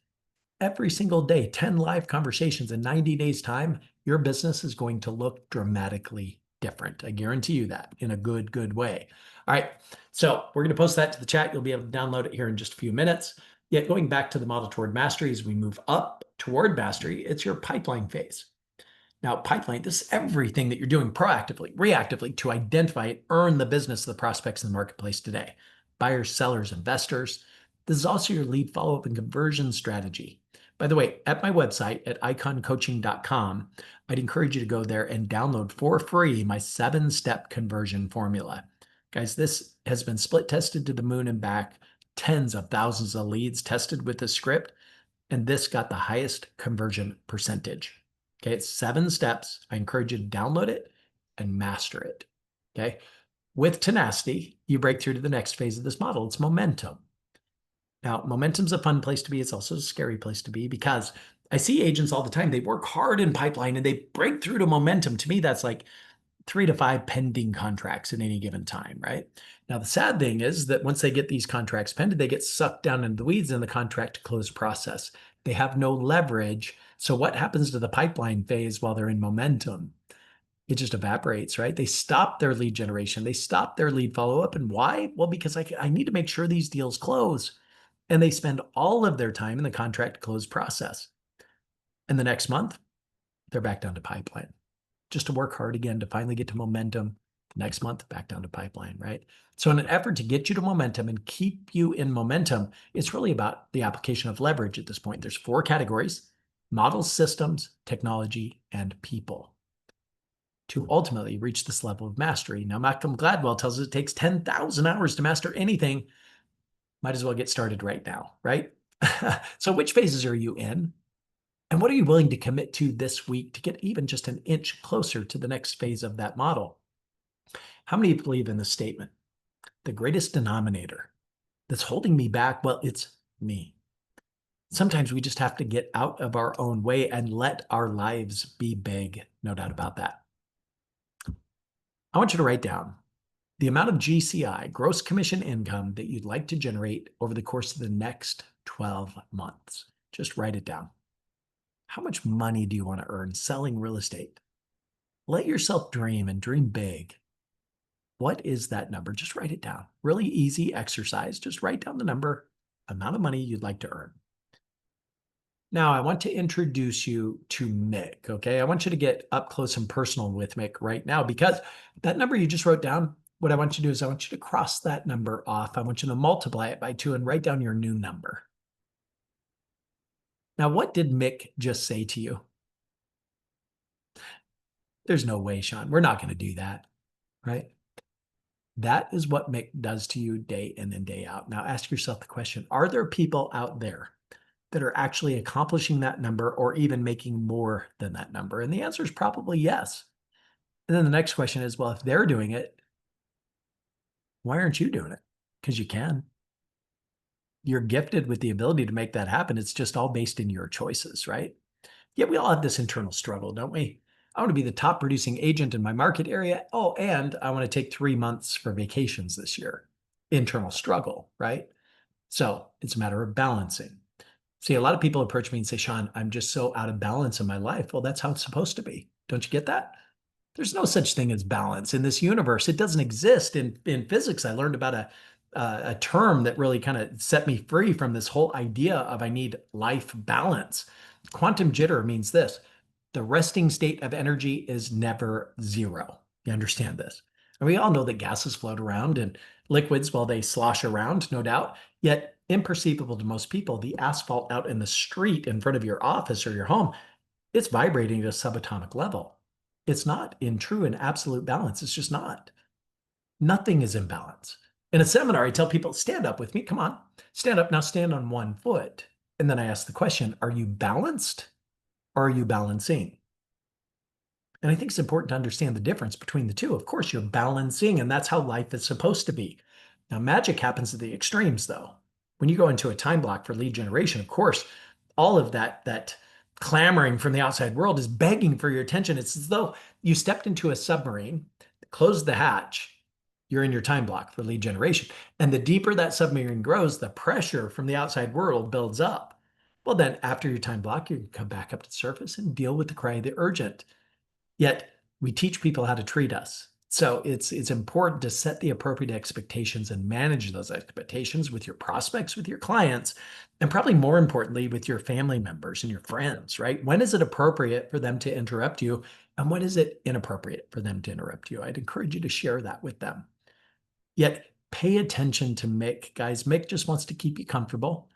Every single day, 10 live conversations in 90 days time, your business is going to look dramatically different. I guarantee you that in a good way. All right. So we're going to post that to the chat. You'll be able to download it here in just a few minutes. Yet going back to the model toward mastery, as we move up toward mastery, it's your pipeline phase. Now, pipeline, this is everything that you're doing proactively, reactively to identify and earn the business of the prospects in the marketplace today. Buyers, sellers, investors. This is also your lead follow-up and conversion strategy. By the way, at my website at iconcoaching.com, I'd encourage you to go there and download for free my 7-step conversion formula. Guys, this has been split tested to the moon and back, tens of thousands of leads tested with this script, and this got the highest conversion percentage. Okay, it's 7 steps. I encourage you to download it and master it. Okay, with tenacity, you break through to the next phase of this model. It's momentum. Now, momentum's a fun place to be. It's also a scary place to be because I see agents all the time. They work hard in pipeline and they break through to momentum. To me, that's like 3 to 5 pending contracts at any given time, right? Now, the sad thing is that once they get these contracts pending, they get sucked down into the weeds in the contract to close process. They have no leverage. So what happens to the pipeline phase while they're in momentum? It just evaporates, right? They stop their lead generation. They stop their lead follow-up. And why? Well, because I need to make sure these deals close. And they spend all of their time in the contract close process. And the next month, they're back down to pipeline. Just to work hard again to finally get to momentum. Next month, back down to pipeline, right? So in an effort to get you to momentum and keep you in momentum, it's really about the application of leverage at this point. There's 4 categories: models, systems, technology, and people, to ultimately reach this level of mastery. Now, Malcolm Gladwell tells us it takes 10,000 hours to master anything. Might as well get started right now, right? So which phases are you in? And what are you willing to commit to this week to get even just an inch closer to the next phase of that model? How many believe in this statement? The greatest denominator that's holding me back, well, it's me. Sometimes we just have to get out of our own way and let our lives be big. No doubt about that. I want you to write down the amount of GCI, gross commission income, that you'd like to generate over the course of the next 12 months. Just write it down. How much money do you want to earn selling real estate? Let yourself dream and dream big. What is that number? Just write it down. Really easy exercise. Just write down the number, amount of money you'd like to earn. Now, I want to introduce you to Mick, okay? I want you to get up close and personal with Mick right now, because that number you just wrote down, what I want you to do is I want you to cross that number off. I want you to multiply it by 2 and write down your new number. Now, what did Mick just say to you? There's no way, Shon. We're not going to do that, right? That is what Mick does to you day in and day out. Now, ask yourself the question, are there people out there that are actually accomplishing that number or even making more than that number? And the answer is probably yes. And then the next question is, well, if they're doing it, why aren't you doing it? Because you can. You're gifted with the ability to make that happen. It's just all based in your choices, right? Yet we all have this internal struggle, don't we? I want to be the top producing agent in my market area. Oh, and I want to take 3 months for vacations this year. Internal struggle, right? So it's a matter of balancing. See, a lot of people approach me and say, Shon, I'm just so out of balance in my life. Well, that's how it's supposed to be. Don't you get that? There's no such thing as balance in this universe. It doesn't exist. In physics, I learned about a term that really kind of set me free from this whole idea of I need life balance. Quantum jitter means this: the resting state of energy is never zero. You understand this? And we all know that gases float around and liquids, well, they slosh around, no doubt, yet imperceivable to most people. The asphalt out in the street in front of your office or your home, It's vibrating at a subatomic level. It's not in true and absolute balance. It's just not. Nothing is in balance. In a seminar, I tell people, stand up with me. Come on, stand up. Now stand on one foot. And then I ask the question, are you balanced or are you balancing? And I think it's important to understand the difference between the two. Of course, you're balancing, and that's how life is supposed to be. Now, magic happens at the extremes, though. When you go into a time block for lead generation, of course, all of that clamoring from the outside world is begging for your attention. It's as though you stepped into a submarine, closed the hatch, you're in your time block for lead generation. And the deeper that submarine grows, the pressure from the outside world builds up. Well, then after your time block, you can come back up to the surface and deal with the cry of the urgent. Yet we teach people how to treat us. So it's important to set the appropriate expectations and manage those expectations with your prospects, with your clients, and probably more importantly, with your family members and your friends, right? When is it appropriate for them to interrupt you? And when is it inappropriate for them to interrupt you? I'd encourage you to share that with them. Yet pay attention to Mick. Guys, Mick just wants to keep you comfortable.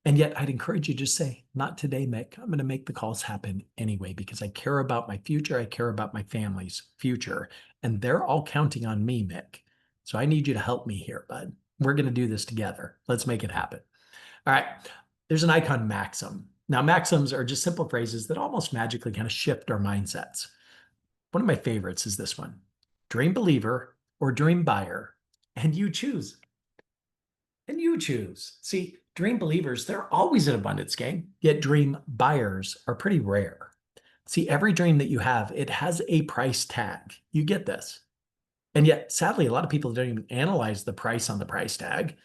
And yet I'd encourage you to just say, not today, Mick. I'm going to make the calls happen anyway because I care about my future. I care about my family's future. And they're all counting on me, Mick. So I need you to help me here, bud. We're going to do this together. Let's make it happen. All right. There's an icon maxim. Now, maxims are just simple phrases that almost magically kind of shift our mindsets. One of my favorites is this one: dream believer or dream buyer, and you choose. And you choose. See, dream believers, they're always an abundance game, yet dream buyers are pretty rare. See, every dream that you have, it has a price tag. You get this. And yet, sadly, a lot of people don't even analyze the price on the price tag.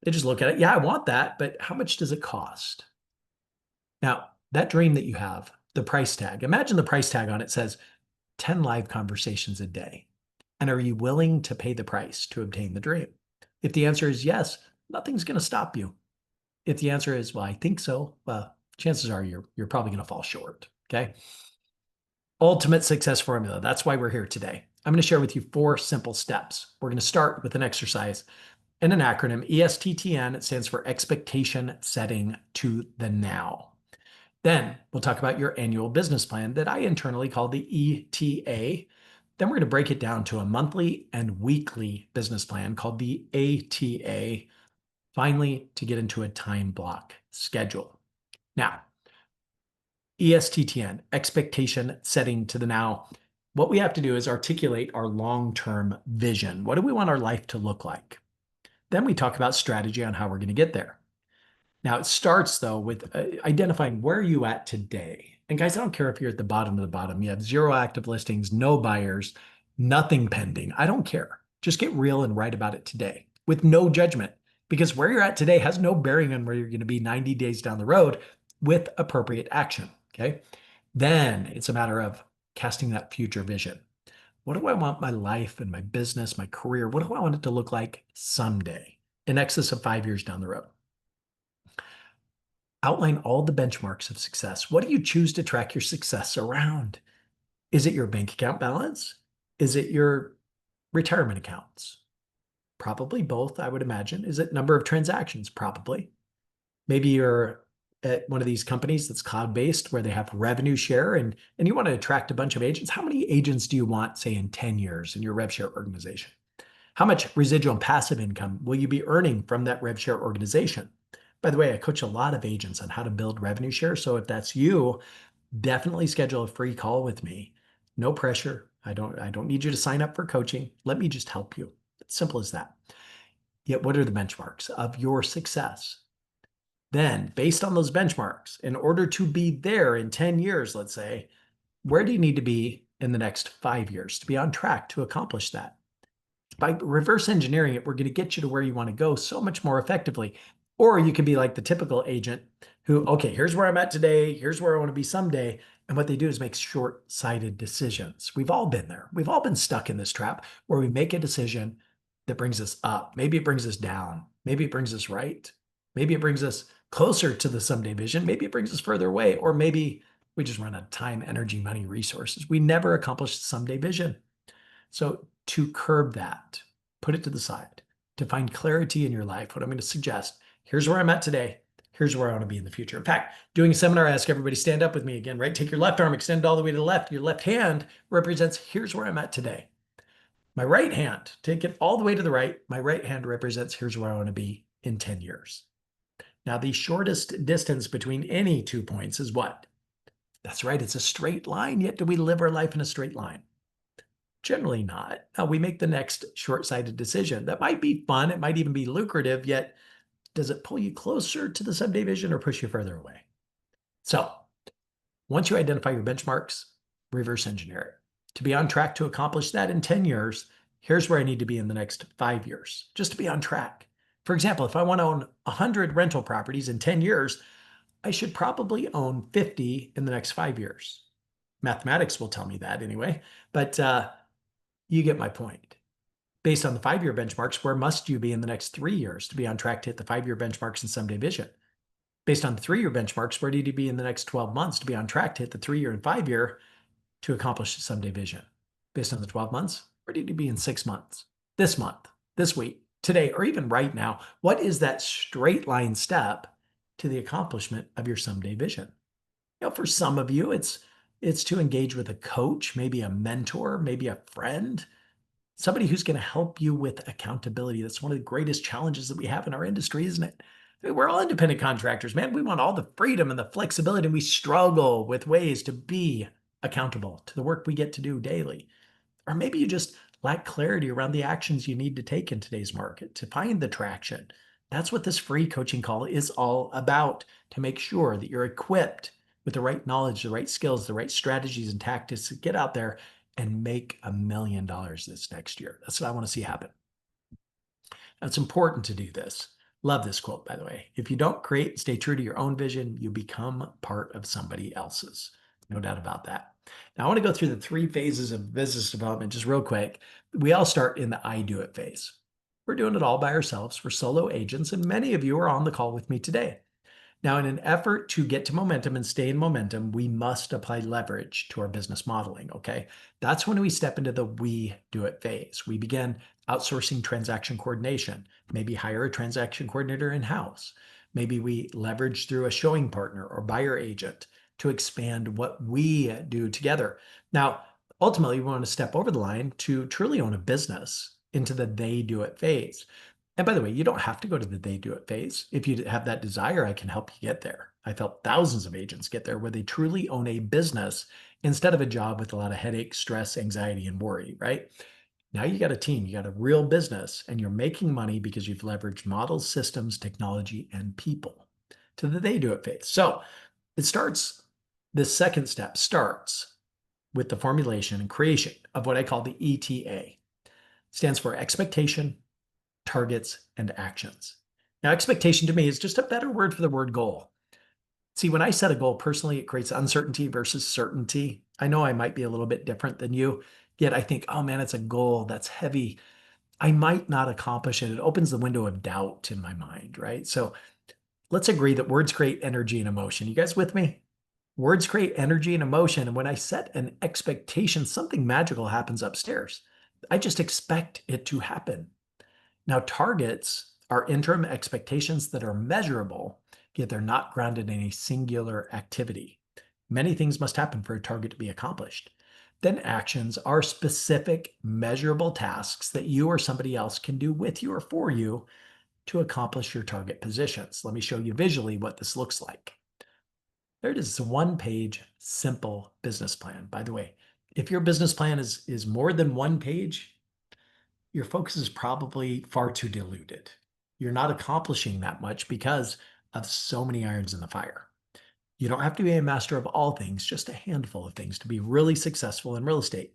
They just look at it. Yeah, I want that, but how much does it cost? Now, that dream that you have, the price tag, imagine the price tag on it says 10 live conversations a day. And are you willing to pay the price to obtain the dream? If the answer is yes, nothing's going to stop you. If the answer is, well, I think so, well, chances are you're probably going to fall short. Okay. Ultimate success formula. That's why we're here today. I'm going to share with you 4 simple steps. We're going to start with an exercise and an acronym, ESTTN. It stands for expectation setting to the now. Then we'll talk about your annual business plan that I internally call the ETA. Then we're going to break it down to a monthly and weekly business plan called the ATA. Finally, to get into a time block schedule. Now, ESTTN, expectation setting to the now. What we have to do is articulate our long-term vision. What do we want our life to look like? Then we talk about strategy on how we're going to get there. Now, it starts, though, with identifying where are you at today. And guys, I don't care if you're at the bottom of the bottom. You have 0 active listings, no buyers, nothing pending. I don't care. Just get real and write about it today with no judgment, because where you're at today has no bearing on where you're going to be 90 days down the road with appropriate action. Okay. Then it's a matter of casting that future vision. What do I want my life and my business, my career? What do I want it to look like someday, in excess of 5 years down the road? Outline all the benchmarks of success. What do you choose to track your success around? Is it your bank account balance? Is it your retirement accounts? Probably both, I would imagine. Is it number of transactions? Probably. Maybe you're at one of these companies that's cloud-based where they have revenue share and you want to attract a bunch of agents. How many agents do you want, say, in 10 years in your rev share organization? How much residual and passive income will you be earning from that rev share organization? By the way, I coach a lot of agents on how to build revenue share. So if that's you, definitely schedule a free call with me. No pressure. I don't need you to sign up for coaching. Let me just help you. It's simple as that. Yet, what are the benchmarks of your success? Then, based on those benchmarks, in order to be there in 10 years, let's say, where do you need to be in the next 5 years to be on track to accomplish that? By reverse engineering it, we're going to get you to where you want to go so much more effectively. Or you can be like the typical agent who, okay, here's where I'm at today. Here's where I want to be someday. And what they do is make short-sighted decisions. We've all been there. We've all been stuck in this trap where we make a decision that brings us up. Maybe it brings us down. Maybe it brings us right. Maybe it brings us closer to the someday vision. Maybe it brings us further away. Or maybe we just run out of time, energy, money, resources. We never accomplish the someday vision. So to curb that, put it to the side, to find clarity in your life, what I'm going to suggest, here's where I'm at today. here's where I want to be in the future. In fact, doing a seminar, I ask everybody stand up with me again, right? Take your left arm, extend all the way to the left. Your left hand represents here's where I'm at today. My right hand, take it all the way to the right. My right hand represents here's where I want to be in 10 years. Now, the shortest distance between any 2 points is what? That's right, it's a straight line. Yet do we live our life in a straight line? Generally not. Now, we make the next short-sighted decision. That might be fun. It might even be lucrative, yet does it pull you closer to the someday vision or push you further away? So once you identify your benchmarks, reverse engineer it. To be on track to accomplish that in 10 years, here's where I need to be in the next 5 years, just to be on track. For example, if I want to own 100 rental properties in 10 years, I should probably own 50 in the next 5 years. Mathematics will tell me that anyway, but you get my point. Based on the 5-year benchmarks, where must you be in the next 3 years to be on track to hit the 5-year benchmarks and someday vision? Based on the 3-year benchmarks, where need you be in the next 12 months to be on track to hit the 3-year and 5-year to accomplish the someday vision? Based on the 12 months, where need you be in 6 months, this month, this week, today, or even right now? What is that straight line step to the accomplishment of your someday vision? You know, for some of you, it's to engage with a coach, maybe a mentor, maybe a friend, somebody who's going to help you with accountability. That's one of the greatest challenges that we have in our industry, isn't it? I mean, we're all independent contractors, man. We want all the freedom and the flexibility, and we struggle with ways to be accountable to the work we get to do daily. Or maybe you just lack clarity around the actions you need to take in today's market to find the traction. That's what this free coaching call is all about, to make sure that you're equipped with the right knowledge, the right skills, the right strategies and tactics to get out there and make $1 million this next year. That's what I want to see happen. Now, it's important to do this. Love this quote, by the way. If you don't create and stay true to your own vision, you become part of somebody else's. No doubt about that. Now, I want to go through the 3 phases of business development just real quick. We all start in the I do it phase. We're doing it all by ourselves. We're solo agents, and many of you are on the call with me today. Now, in an effort to get to momentum and stay in momentum, we must apply leverage to our business modeling, okay? That's when we step into the we do it phase. We begin outsourcing transaction coordination, maybe hire a transaction coordinator in-house. Maybe we leverage through a showing partner or buyer agent to expand what we do together. Now, ultimately, we want to step over the line to truly own a business into the they do it phase. And by the way, you don't have to go to the they do it phase. If you have that desire, I can help you get there. I've helped thousands of agents get there where they truly own a business instead of a job with a lot of headache, stress, anxiety, and worry, right? Now you got a team, you got a real business, and you're making money because you've leveraged models, systems, technology, and people to the they do it phase. So this second step starts with the formulation and creation of what I call the ETA. It stands for expectation, targets, and actions. Now, expectation to me is just a better word for the word goal. See, when I set a goal personally, it creates uncertainty versus certainty. I know I might be a little bit different than you, yet I think, oh man, it's a goal that's heavy. I might not accomplish it. It opens the window of doubt in my mind, right? So let's agree that words create energy and emotion. You guys with me? Words create energy and emotion. And when I set an expectation, something magical happens upstairs. I just expect it to happen. Now, targets are interim expectations that are measurable, yet they're not grounded in a singular activity. Many things must happen for a target to be accomplished. Then actions are specific, measurable tasks that you or somebody else can do with you or for you to accomplish your target positions. Let me show you visually what this looks like. There it is. It's a 1-page, simple business plan. By the way, if your business plan is more than 1 page, your focus is probably far too diluted. You're not accomplishing that much because of so many irons in the fire. You don't have to be a master of all things, just a handful of things to be really successful in real estate.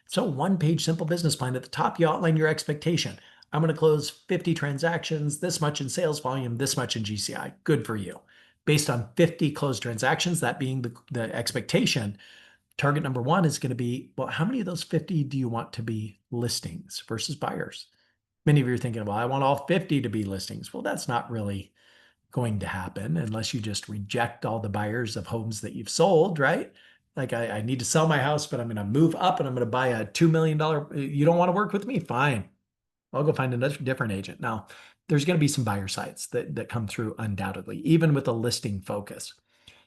So 1-page simple business plan. At the top, you outline your expectation. I'm going to close 50 transactions, this much in sales volume, this much in GCI. Good for you. Based on 50 closed transactions, that being the expectation, target number 1 is going to be, well, how many of those 50 do you want to be listings versus buyers? Many of you are thinking, well, I want all 50 to be listings. Well, that's not really going to happen unless you just reject all the buyers of homes that you've sold, right? Like I need to sell my house, but I'm going to move up and I'm going to buy a $2 million. You don't want to work with me? Fine. I'll go find another different agent. Now, there's going to be some buyer sites that come through undoubtedly, even with a listing focus.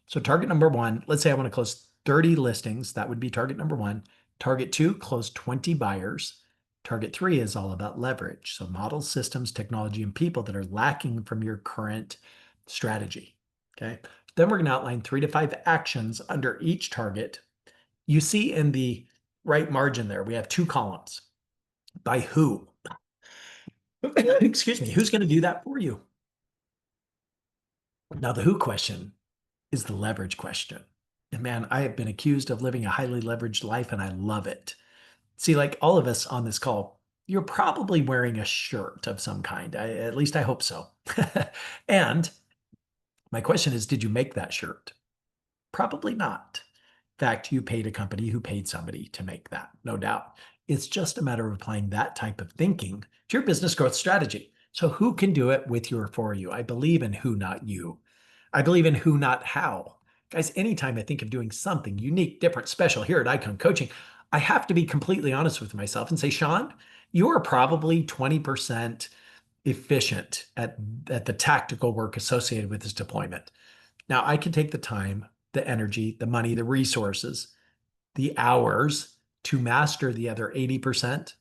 So target number one, let's say I want to close 30 listings. That would be target number one. Target two, close 20 buyers. Target three is all about leverage. So models, systems, technology, and people that are lacking from your current strategy. Okay. Then we're going to outline 3 to 5 actions under each target. You see in the right margin there, we have 2 columns. By who? Excuse me. Who's going to do that for you? Now, the who question is the leverage question. And man, I have been accused of living a highly leveraged life, and I love it. See, like all of us on this call, you're probably wearing a shirt of some kind. At least I hope so. And my question is, did you make that shirt? Probably not. In fact, you paid a company who paid somebody to make that, no doubt. It's just a matter of applying that type of thinking to your business growth strategy. So who can do it with you or for you? I believe in who, not you. I believe in who, not how. Guys, anytime I think of doing something unique, different, special here at Icon Coaching, I have to be completely honest with myself and say, Shon, you are probably 20% efficient at the tactical work associated with this deployment. Now, I can take the time, the energy, the money, the resources, the hours to master the other 80%,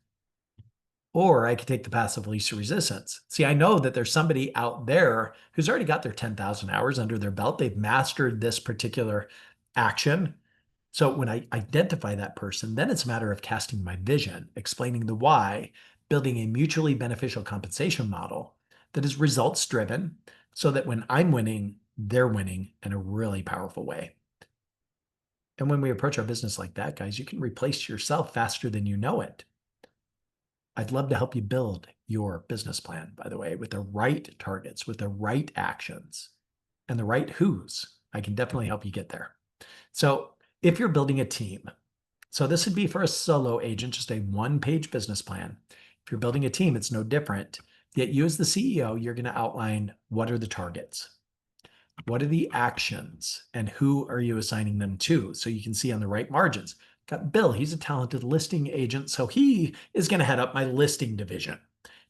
or I could take the path of least resistance. See, I know that there's somebody out there who's already got their 10,000 hours under their belt. They've mastered this particular action. So when I identify that person, then it's a matter of casting my vision, explaining the why, building a mutually beneficial compensation model that is results driven so that when I'm winning, they're winning in a really powerful way. And when we approach our business like that, guys, you can replace yourself faster than you know it. I'd love to help you build your business plan, by the way, with the right targets, with the right actions, and the right who's. I can definitely help you get there. So if you're building a team, so this would be for a solo agent, just a one-page business plan. If you're building a team, it's no different. Yet you as the CEO, you're going to outline what are the targets, what are the actions, and who are you assigning them to? So you can see on the right margins. Got Bill, he's a talented listing agent, so he is going to head up my listing division.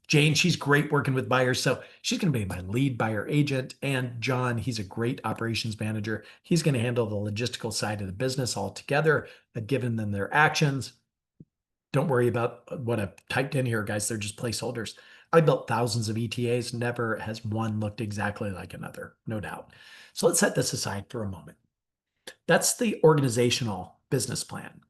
Jane, she's great working with buyers, so she's going to be my lead buyer agent. And John, he's a great operations manager. He's going to handle the logistical side of the business altogether. I've given them their actions. Don't worry about what I've typed in here, guys. They're just placeholders. I built thousands of ETAs. Never has one looked exactly like another, no doubt. So let's set this aside for a moment. That's the organizational business plan.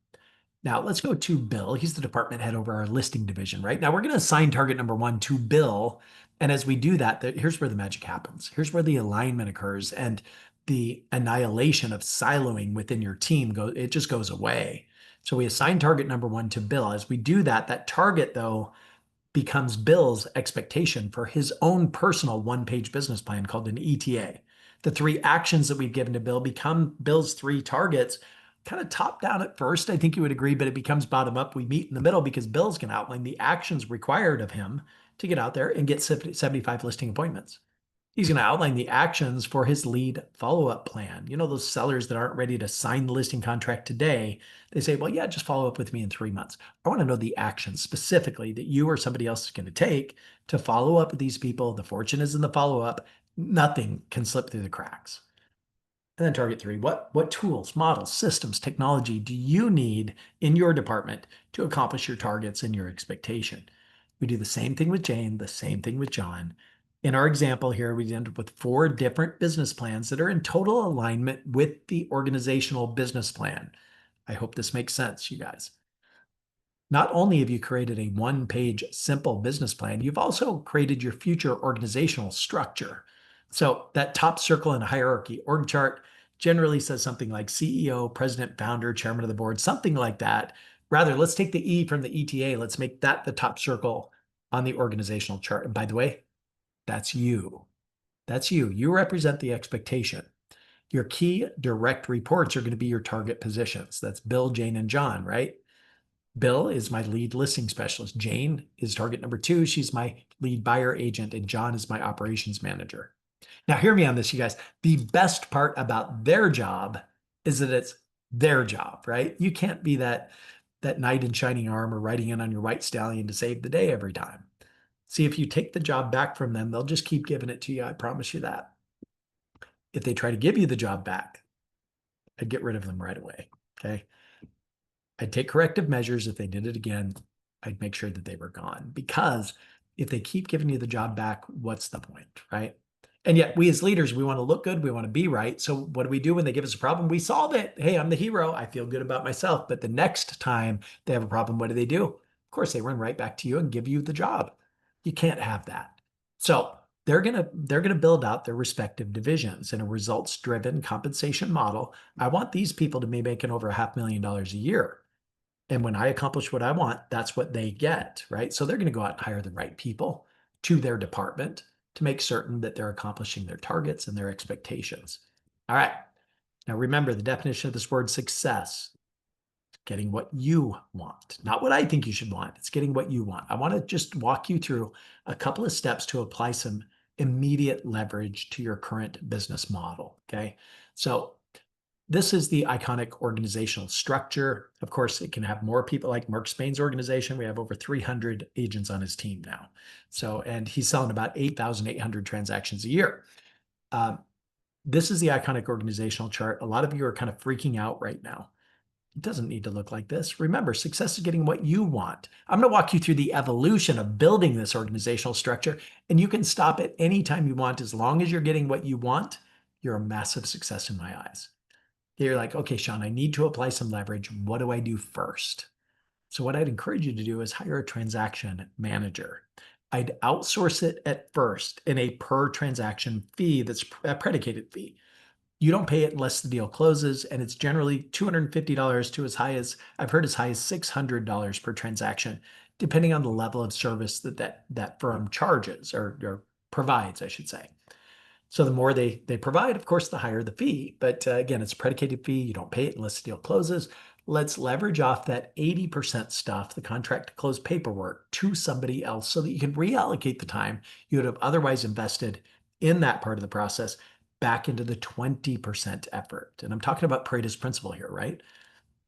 Now let's go to Bill. He's the department head over our listing division, right? Now we're going to assign target number one to Bill. And as we do that, here's where the magic happens. Here's where the alignment occurs and the annihilation of siloing within your team it just goes away. So we assign target number one to Bill. As we do that, that target though becomes Bill's expectation for his own personal one-page business plan called an ETA. The 3 actions that we've given to Bill become Bill's 3 targets. Kind of top down at first, I think you would agree, but it becomes bottom up. We meet in the middle because Bill's going to outline the actions required of him to get out there and get 75 listing appointments. He's going to outline the actions for his lead follow-up plan. You know, those sellers that aren't ready to sign the listing contract today, they say, well, yeah, just follow up with me in 3 months. I want to know the actions specifically that you or somebody else is going to take to follow up with these people. The fortune is in the follow-up. Nothing can slip through the cracks. And then target 3, what tools, models, systems, technology do you need in your department to accomplish your targets and your expectation? We do the same thing with Jane, the same thing with John. In our example here, we end up with 4 different business plans that are in total alignment with the organizational business plan. I hope this makes sense, you guys. Not only have you created a one-page simple business plan, you've also created your future organizational structure. So that top circle in a hierarchy org chart generally says something like CEO, president, founder, chairman of the board, something like that. Rather, let's take the E from the ETA. Let's make that the top circle on the organizational chart. And by the way, that's you. That's you. You represent the expectation. Your key direct reports are going to be your target positions. That's Bill, Jane, and John, right? Bill is my lead listing specialist. Jane is target number 2. She's my lead buyer agent, and John is my operations manager. Now, hear me on this, you guys. The best part about their job is that it's their job, right? You can't be that knight in shining armor riding in on your white stallion to save the day every time. See, if you take the job back from them, they'll just keep giving it to you. I promise you that. If they try to give you the job back, I'd get rid of them right away. Okay. I'd take corrective measures. If they did it again, I'd make sure that they were gone, because if they keep giving you the job back, what's the point, right? And yet we as leaders, we want to look good. We want to be right. So what do we do when they give us a problem? We solve it. Hey, I'm the hero. I feel good about myself. But the next time they have a problem, what do? Of course, they run right back to you and give you the job. You can't have that. So they're gonna build out their respective divisions in a results-driven compensation model. I want these people to be making over $500,000 a year. And when I accomplish what I want, that's what they get, right? So they're going to go out and hire the right people to their department to make certain that they're accomplishing their targets and their expectations. All right. Now remember the definition of this word success: getting what you want, not what I think you should want. It's getting what you want. I want to just walk you through a couple of steps to apply some immediate leverage to your current business model. Okay. So this is the iconic organizational structure. Of course, it can have more people, like Mark Spain's organization. We have over 300 agents on his team now. So, and he's selling about 8,800 transactions a year. This is the iconic organizational chart. A lot of you are kind of freaking out right now. It doesn't need to look like this. Remember, success is getting what you want. I'm going to walk you through the evolution of building this organizational structure, and you can stop it anytime you want. As long as you're getting what you want, you're a massive success in my eyes. You're like, okay, Shon, I need to apply some leverage. What do I do first? So what I'd encourage you to do is hire a transaction manager. I'd outsource it at first in a per transaction fee that's a predicated fee. You don't pay it unless the deal closes, and it's generally $250 to as high as, I've heard, as high as $600 per transaction, depending on the level of service that firm charges or provides, I should say. So the more they provide, of course, the higher the fee. But again, it's a predicated fee. You don't pay it unless the deal closes. Let's leverage off that 80% stuff, the contract to close paperwork, to somebody else so that you can reallocate the time you would have otherwise invested in that part of the process back into the 20% effort. And I'm talking about Pareto's principle here, right?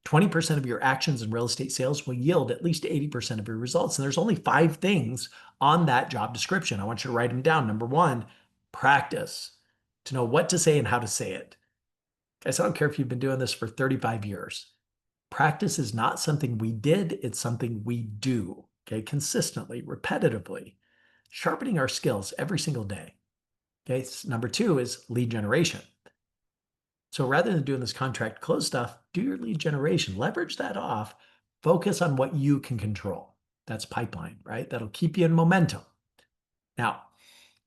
20% of your actions in real estate sales will yield at least 80% of your results. And there's only 5 things on that job description. I want you to write them down. Number 1, practice to know what to say and how to say it. Guys, I don't care if you've been doing this for 35 years. Practice is not something we did, it's something we do, okay? Consistently, repetitively, sharpening our skills every single day. Okay, number 2 is lead generation. So rather than doing this contract close stuff, do your lead generation, leverage that off, focus on what you can control. That's pipeline, right? That'll keep you in momentum. Now,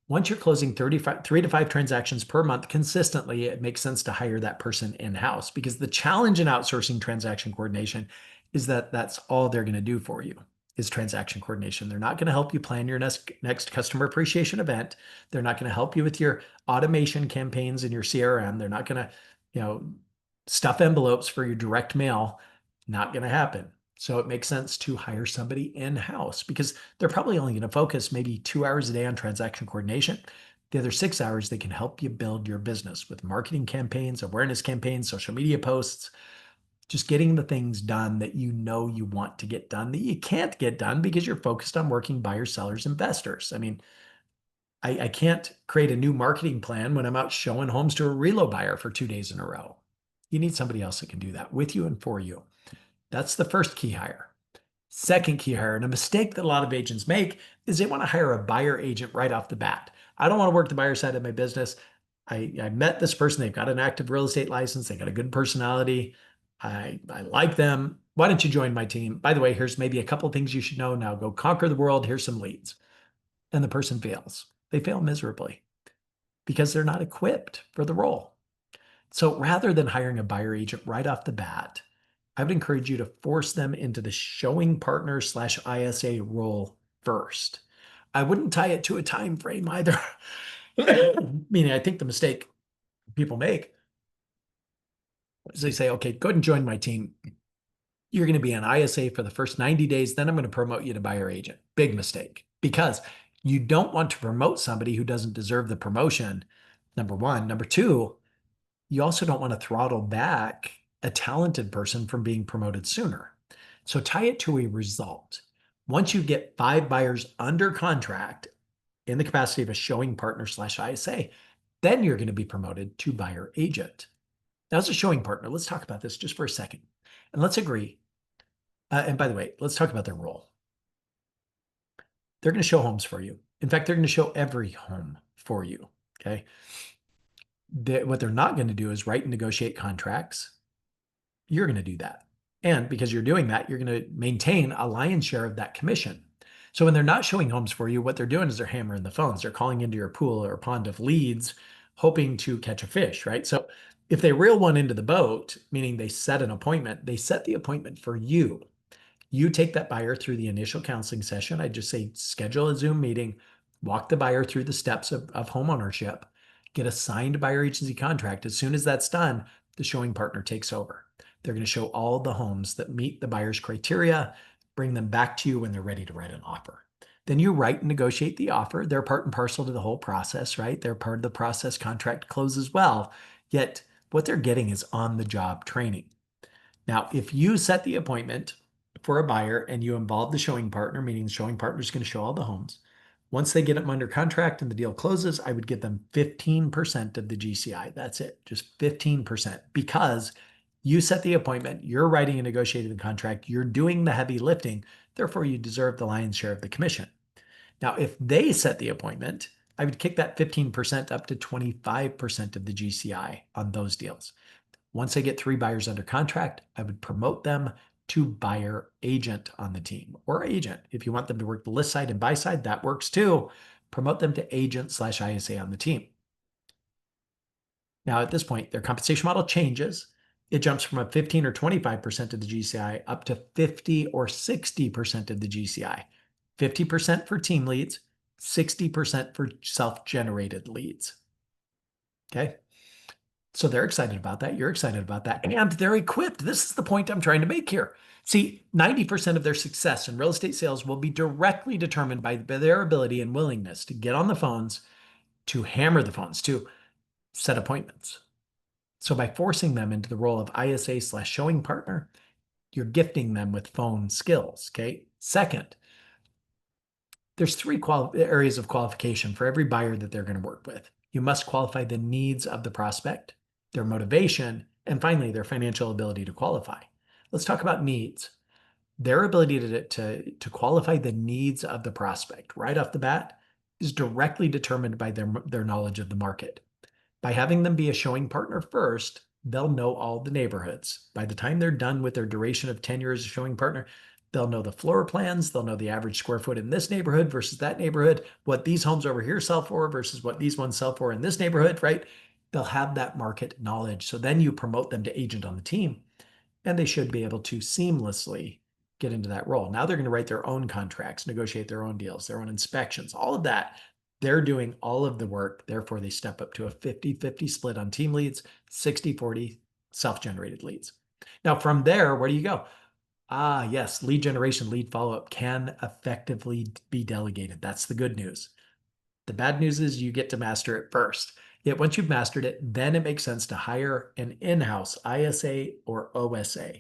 once you're closing 3 to 5 transactions per month consistently, it makes sense to hire that person in-house, because the challenge in outsourcing transaction coordination is that that's all they're going to do for you is transaction coordination. They're not going to help you plan your next customer appreciation event. They're not going to help you with your automation campaigns in your CRM. They're not going to, stuff envelopes for your direct mail. Not going to happen. So it makes sense to hire somebody in-house, because they're probably only going to focus maybe 2 hours a day on transaction coordination. The other 6 hours, they can help you build your business with marketing campaigns, awareness campaigns, social media posts, just getting the things done that you know you want to get done that you can't get done because you're focused on working buyers, sellers, investors. I mean, I can't create a new marketing plan when I'm out showing homes to a relo buyer for 2 days in a row. You need somebody else that can do that with you and for you. That's the first key hire. Second key hire, and a mistake that a lot of agents make, is they want to hire a buyer agent right off the bat. I don't want to work the buyer side of my business. I met this person. They've got an active real estate license. They got a good personality. I like them. Why don't you join my team? By the way, here's maybe a couple of things you should know now. Go conquer the world. Here's some leads. And the person fails. They fail miserably because they're not equipped for the role. So rather than hiring a buyer agent right off the bat, I would encourage you to force them into the showing partner / ISA role first. I wouldn't tie it to a time frame either. Meaning, I think the mistake people make is they say, okay, go ahead and join my team. You're going to be an ISA for the first 90 days. Then I'm going to promote you to buyer agent. Big mistake, because you don't want to promote somebody who doesn't deserve the promotion. Number 1. Number 2, you also don't want to throttle back a talented person from being promoted sooner. So tie it to a result. Once you get 5 buyers under contract in the capacity of a showing partner / ISA, then you're going to be promoted to buyer agent. Now, as a showing partner, let's talk about this just for a second. And let's agree. And by the way, let's talk about their role. They're going to show homes for you. In fact, they're going to show every home for you. Okay. What they're not going to do is write and negotiate contracts. You're going to do that. And because you're doing that, you're going to maintain a lion's share of that commission. So when they're not showing homes for you, what they're doing is they're hammering the phones. They're calling into your pool or pond of leads, hoping to catch a fish, right? So if they reel one into the boat, meaning they set an appointment, they set the appointment for you. You take that buyer through the initial counseling session. I just say schedule a Zoom meeting, walk the buyer through the steps of home ownership, get a signed buyer agency contract. As soon as that's done, the showing partner takes over. They're going to show all the homes that meet the buyer's criteria, bring them back to you when they're ready to write an offer. Then you write and negotiate the offer. They're part and parcel to the whole process, right? They're part of the process. Contract close as well. Yet what they're getting is on-the-job training. Now, if you set the appointment for a buyer and you involve the showing partner, meaning the showing partner is going to show all the homes, once they get them under contract and the deal closes, I would give them 15% of the GCI. That's it, just 15%, because you set the appointment, you're writing and negotiating the contract, you're doing the heavy lifting, therefore you deserve the lion's share of the commission. Now, if they set the appointment, I would kick that 15% up to 25% of the GCI on those deals. Once I get 3 buyers under contract, I would promote them to buyer agent on the team, or agent. If you want them to work the list side and buy side, that works too. Promote them to agent / ISA on the team. Now, at this point, their compensation model changes. It jumps from a 15 or 25% of the GCI up to 50 or 60% of the GCI. 50% for team leads, 60% for self-generated leads. Okay. So they're excited about that. You're excited about that. And they're equipped. This is the point I'm trying to make here. See, 90% of their success in real estate sales will be directly determined by their ability and willingness to get on the phones, to hammer the phones, to set appointments. So by forcing them into the role of ISA / showing partner, you're gifting them with phone skills. Okay. Second, there's 3 areas of qualification for every buyer that they're going to work with. You must qualify the needs of the prospect, their motivation, and finally, their financial ability to qualify. Let's talk about needs. Their ability to qualify the needs of the prospect right off the bat is directly determined by their knowledge of the market. By having them be a showing partner first, they'll know all the neighborhoods. By the time they're done with their duration of tenure as a showing partner, they'll know the floor plans, they'll know the average square foot in this neighborhood versus that neighborhood, what these homes over here sell for versus what these ones sell for in this neighborhood, right? They'll have that market knowledge. So then you promote them to agent on the team, and they should be able to seamlessly get into that role. Now they're going to write their own contracts, negotiate their own deals, their own inspections, all of that. They're doing all of the work. Therefore, they step up to a 50-50 split on team leads, 60-40 self-generated leads. Now, from there, where do you go? Yes, lead generation, lead follow-up can effectively be delegated. That's the good news. The bad news is you get to master it first. Yet once you've mastered it, then it makes sense to hire an in-house ISA or OSA,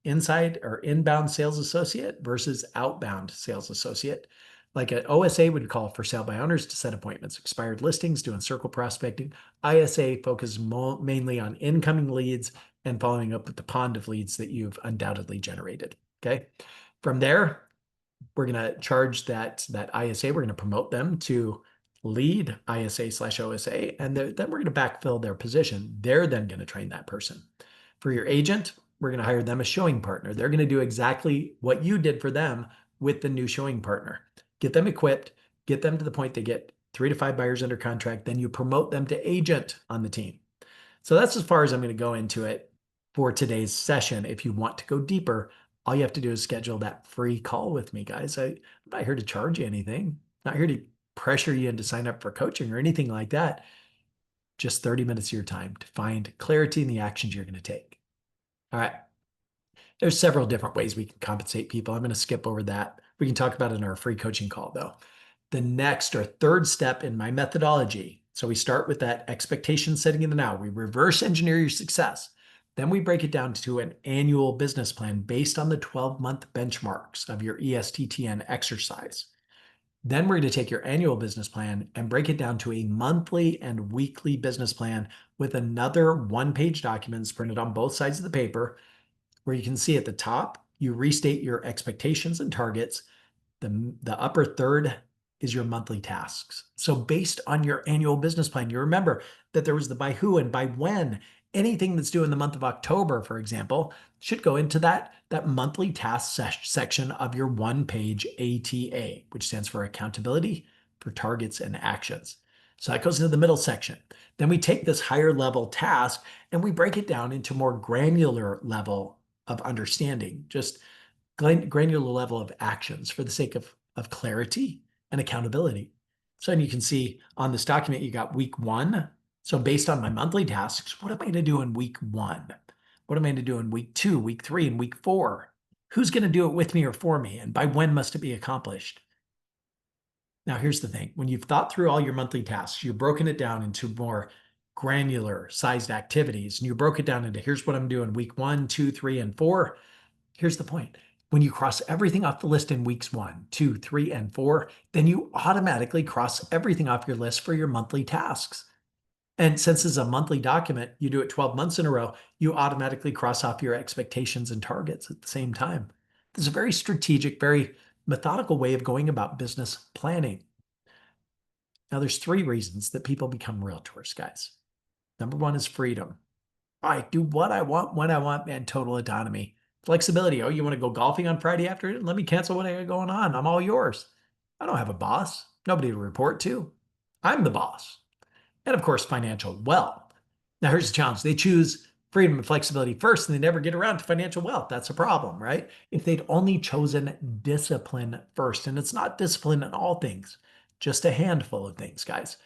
inside or inbound sales associate versus outbound sales associate. Like an OSA would call for sale by owners to set appointments, expired listings, doing circle prospecting. ISA focuses mainly on incoming leads and following up with the pond of leads that you've undoubtedly generated. Okay. From there, we're going to charge that ISA. We're going to promote them to lead ISA / OSA, and then we're going to backfill their position. They're then going to train that person. For your agent, we're going to hire them a showing partner. They're going to do exactly what you did for them with the new showing partner. Get them equipped, get them to the point they get 3 to 5 buyers under contract, then you promote them to agent on the team. So that's as far as I'm going to go into it for today's session. If you want to go deeper, all you have to do is schedule that free call with me, guys. I'm not here to charge you anything. I'm not here to pressure you into sign up for coaching or anything like that. Just 30 minutes of your time to find clarity in the actions you're going to take. All right. There's several different ways we can compensate people. I'm going to skip over that. We can talk about it in our free coaching call, though. The next or third step in my methodology. So we start with that expectation setting in the now. We reverse engineer your success. Then we break it down to an annual business plan based on the 12-month benchmarks of your ESTTN exercise. Then we're going to take your annual business plan and break it down to a monthly and weekly business plan with another one-page documents printed on both sides of the paper, where you can see at the top, you restate your expectations and targets. The upper third is your monthly tasks. So based on your annual business plan, you remember that there was the by who and by when. Anything that's due in the month of October, for example, should go into that monthly task section of your one-page ATA, which stands for accountability for targets and actions. So that goes into the middle section. Then we take this higher level task and we break it down into more granular level of understanding, just granular level of actions for the sake of clarity and accountability. So you can see on this document, you got week 1. So based on my monthly tasks, what am I going to do in week 1? What am I going to do in week 2, week 3, and week 4? Who's going to do it with me or for me? And by when must it be accomplished? Now, here's the thing. When you've thought through all your monthly tasks, you've broken it down into more granular sized activities, and you broke it down into here's what I'm doing week 1, 2, 3, and 4. Here's the point. When you cross everything off the list in weeks 1, 2, 3, and 4, then you automatically cross everything off your list for your monthly tasks. And since it's a monthly document, you do it 12 months in a row, you automatically cross off your expectations and targets at the same time. This is a very strategic, very methodical way of going about business planning. Now, there's 3 reasons that people become realtors, guys. Number 1 is freedom. I do what I want, when I want, and total autonomy. Flexibility. Oh, you want to go golfing on Friday afternoon? Let me cancel what I got going on. I'm all yours. I don't have a boss, nobody to report to. I'm the boss. And of course, financial wealth. Now, here's the challenge. They choose freedom and flexibility first, and they never get around to financial wealth. That's a problem, right? If they'd only chosen discipline first, and it's not discipline in all things, just a handful of things, guys.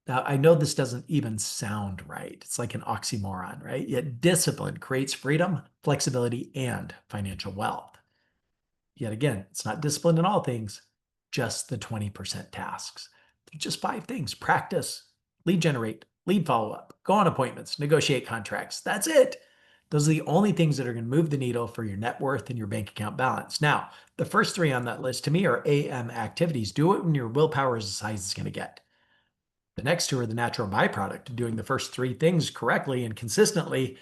Now, I know this doesn't even sound right. It's like an oxymoron, right? Yet discipline creates freedom, flexibility, and financial wealth. Yet again, it's not discipline in all things, just the 20% tasks. Just 5 things: practice, lead generate, lead follow up, go on appointments, negotiate contracts. That's it. Those are the only things that are going to move the needle for your net worth and your bank account balance. Now, the first 3 on that list to me are AM activities. Do it when your willpower is as high as it's going to get. The next 2 are the natural byproduct of doing the first 3 things correctly and consistently,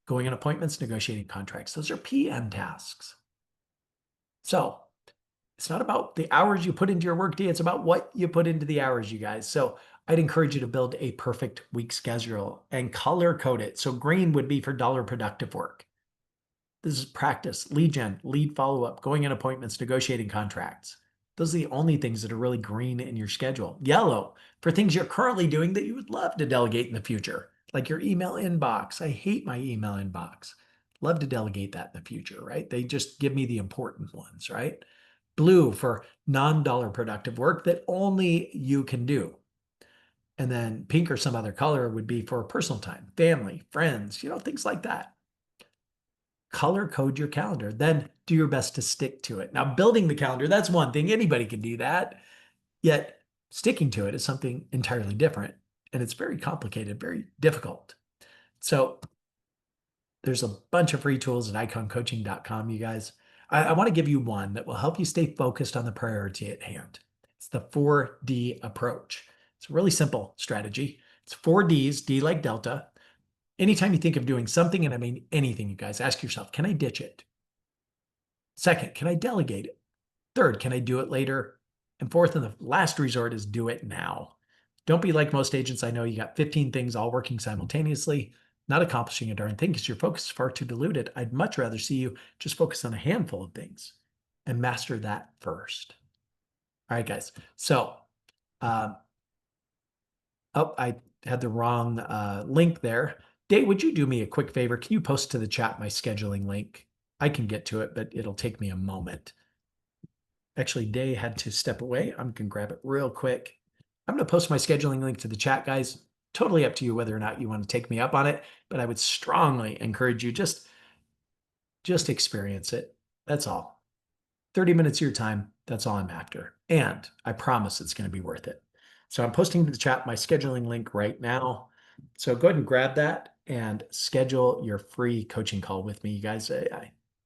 going on appointments, negotiating contracts. Those are PM tasks. So it's not about the hours you put into your workday. It's about what you put into the hours, you guys. So I'd encourage you to build a perfect week schedule and color code it. So green would be for dollar productive work. This is practice, lead gen, lead follow-up, going in appointments, negotiating contracts. Those are the only things that are really green in your schedule. Yellow for things you're currently doing that you would love to delegate in the future, like your email inbox. I hate my email inbox. Love to delegate that in the future, right? They just give me the important ones, right? Blue for non-dollar productive work that only you can do. And then pink or some other color would be for personal time, family, friends, things like that. Color code your calendar, then do your best to stick to it. Now, building the calendar, that's one thing. Anybody can do that. Yet sticking to it is something entirely different. And it's very complicated, very difficult. So there's a bunch of free tools at iconcoaching.com, you guys. I want to give you one that will help you stay focused on the priority at hand. It's the 4D approach. It's a really simple strategy. It's 4 Ds, D like Delta. Anytime you think of doing something, and I mean anything, you guys, ask yourself, can I ditch it? Second, can I delegate it? Third, can I do it later? And fourth, and the last resort is do it now. Don't be like most agents I know. You got 15 things all working simultaneously, not accomplishing a darn thing because your focus is far too diluted. I'd much rather see you just focus on a handful of things and master that first. All right, guys. So, I had the wrong link there. Dave, would you do me a quick favor? Can you post to the chat my scheduling link? I can get to it, but it'll take me a moment. Actually, Day had to step away. I'm going to grab it real quick. I'm going to post my scheduling link to the chat, guys. Totally up to you whether or not you want to take me up on it, but I would strongly encourage you just experience it. That's all. 30 minutes of your time. That's all I'm after. And I promise it's going to be worth it. So I'm posting to the chat my scheduling link right now. So go ahead and grab that and schedule your free coaching call with me. You guys,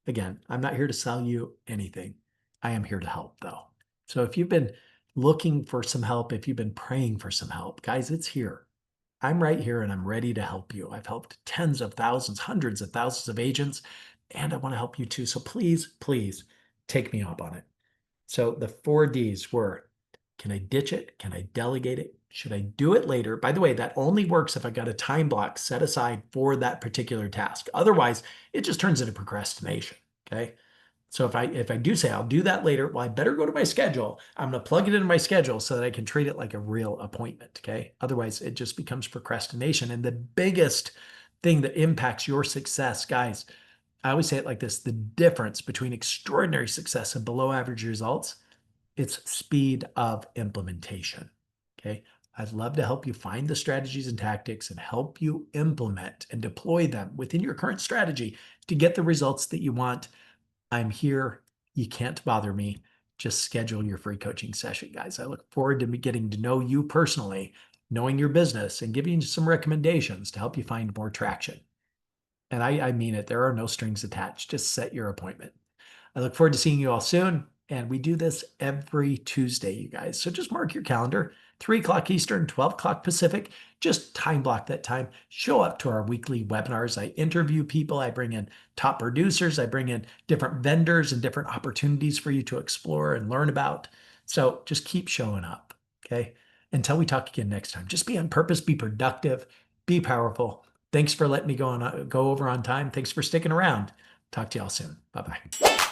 again, I'm not here to sell you anything. I am here to help though. So if you've been looking for some help, if you've been praying for some help, guys, it's here. I'm right here and I'm ready to help you. I've helped tens of thousands, hundreds of thousands of agents, and I want to help you too. So please, please take me up on it. So the 4Ds were, can I ditch it? Can I delegate it? Should I do it later? By the way, that only works if I got a time block set aside for that particular task. Otherwise, it just turns into procrastination. Okay. So if I do say I'll do that later, well, I better go to my schedule. I'm going to plug it into my schedule so that I can treat it like a real appointment. Okay. Otherwise, it just becomes procrastination. And the biggest thing that impacts your success, guys, I always say it like this: the difference between extraordinary success and below average results, it's speed of implementation. Okay. I'd love to help you find the strategies and tactics and help you implement and deploy them within your current strategy to get the results that you want. I'm here. You can't bother me. Just schedule your free coaching session, guys. I look forward to getting to know you personally, knowing your business, and giving you some recommendations to help you find more traction. And I mean it. There are no strings attached. Just set your appointment. I look forward to seeing you all soon. And we do this every Tuesday, you guys. So just mark your calendar, 3 o'clock Eastern, 12 o'clock Pacific. Just time block that time. Show up to our weekly webinars. I interview people. I bring in top producers. I bring in different vendors and different opportunities for you to explore and learn about. So just keep showing up, okay? Until we talk again next time. Just be on purpose, be productive, be powerful. Thanks for letting me go over on time. Thanks for sticking around. Talk to y'all soon. Bye-bye.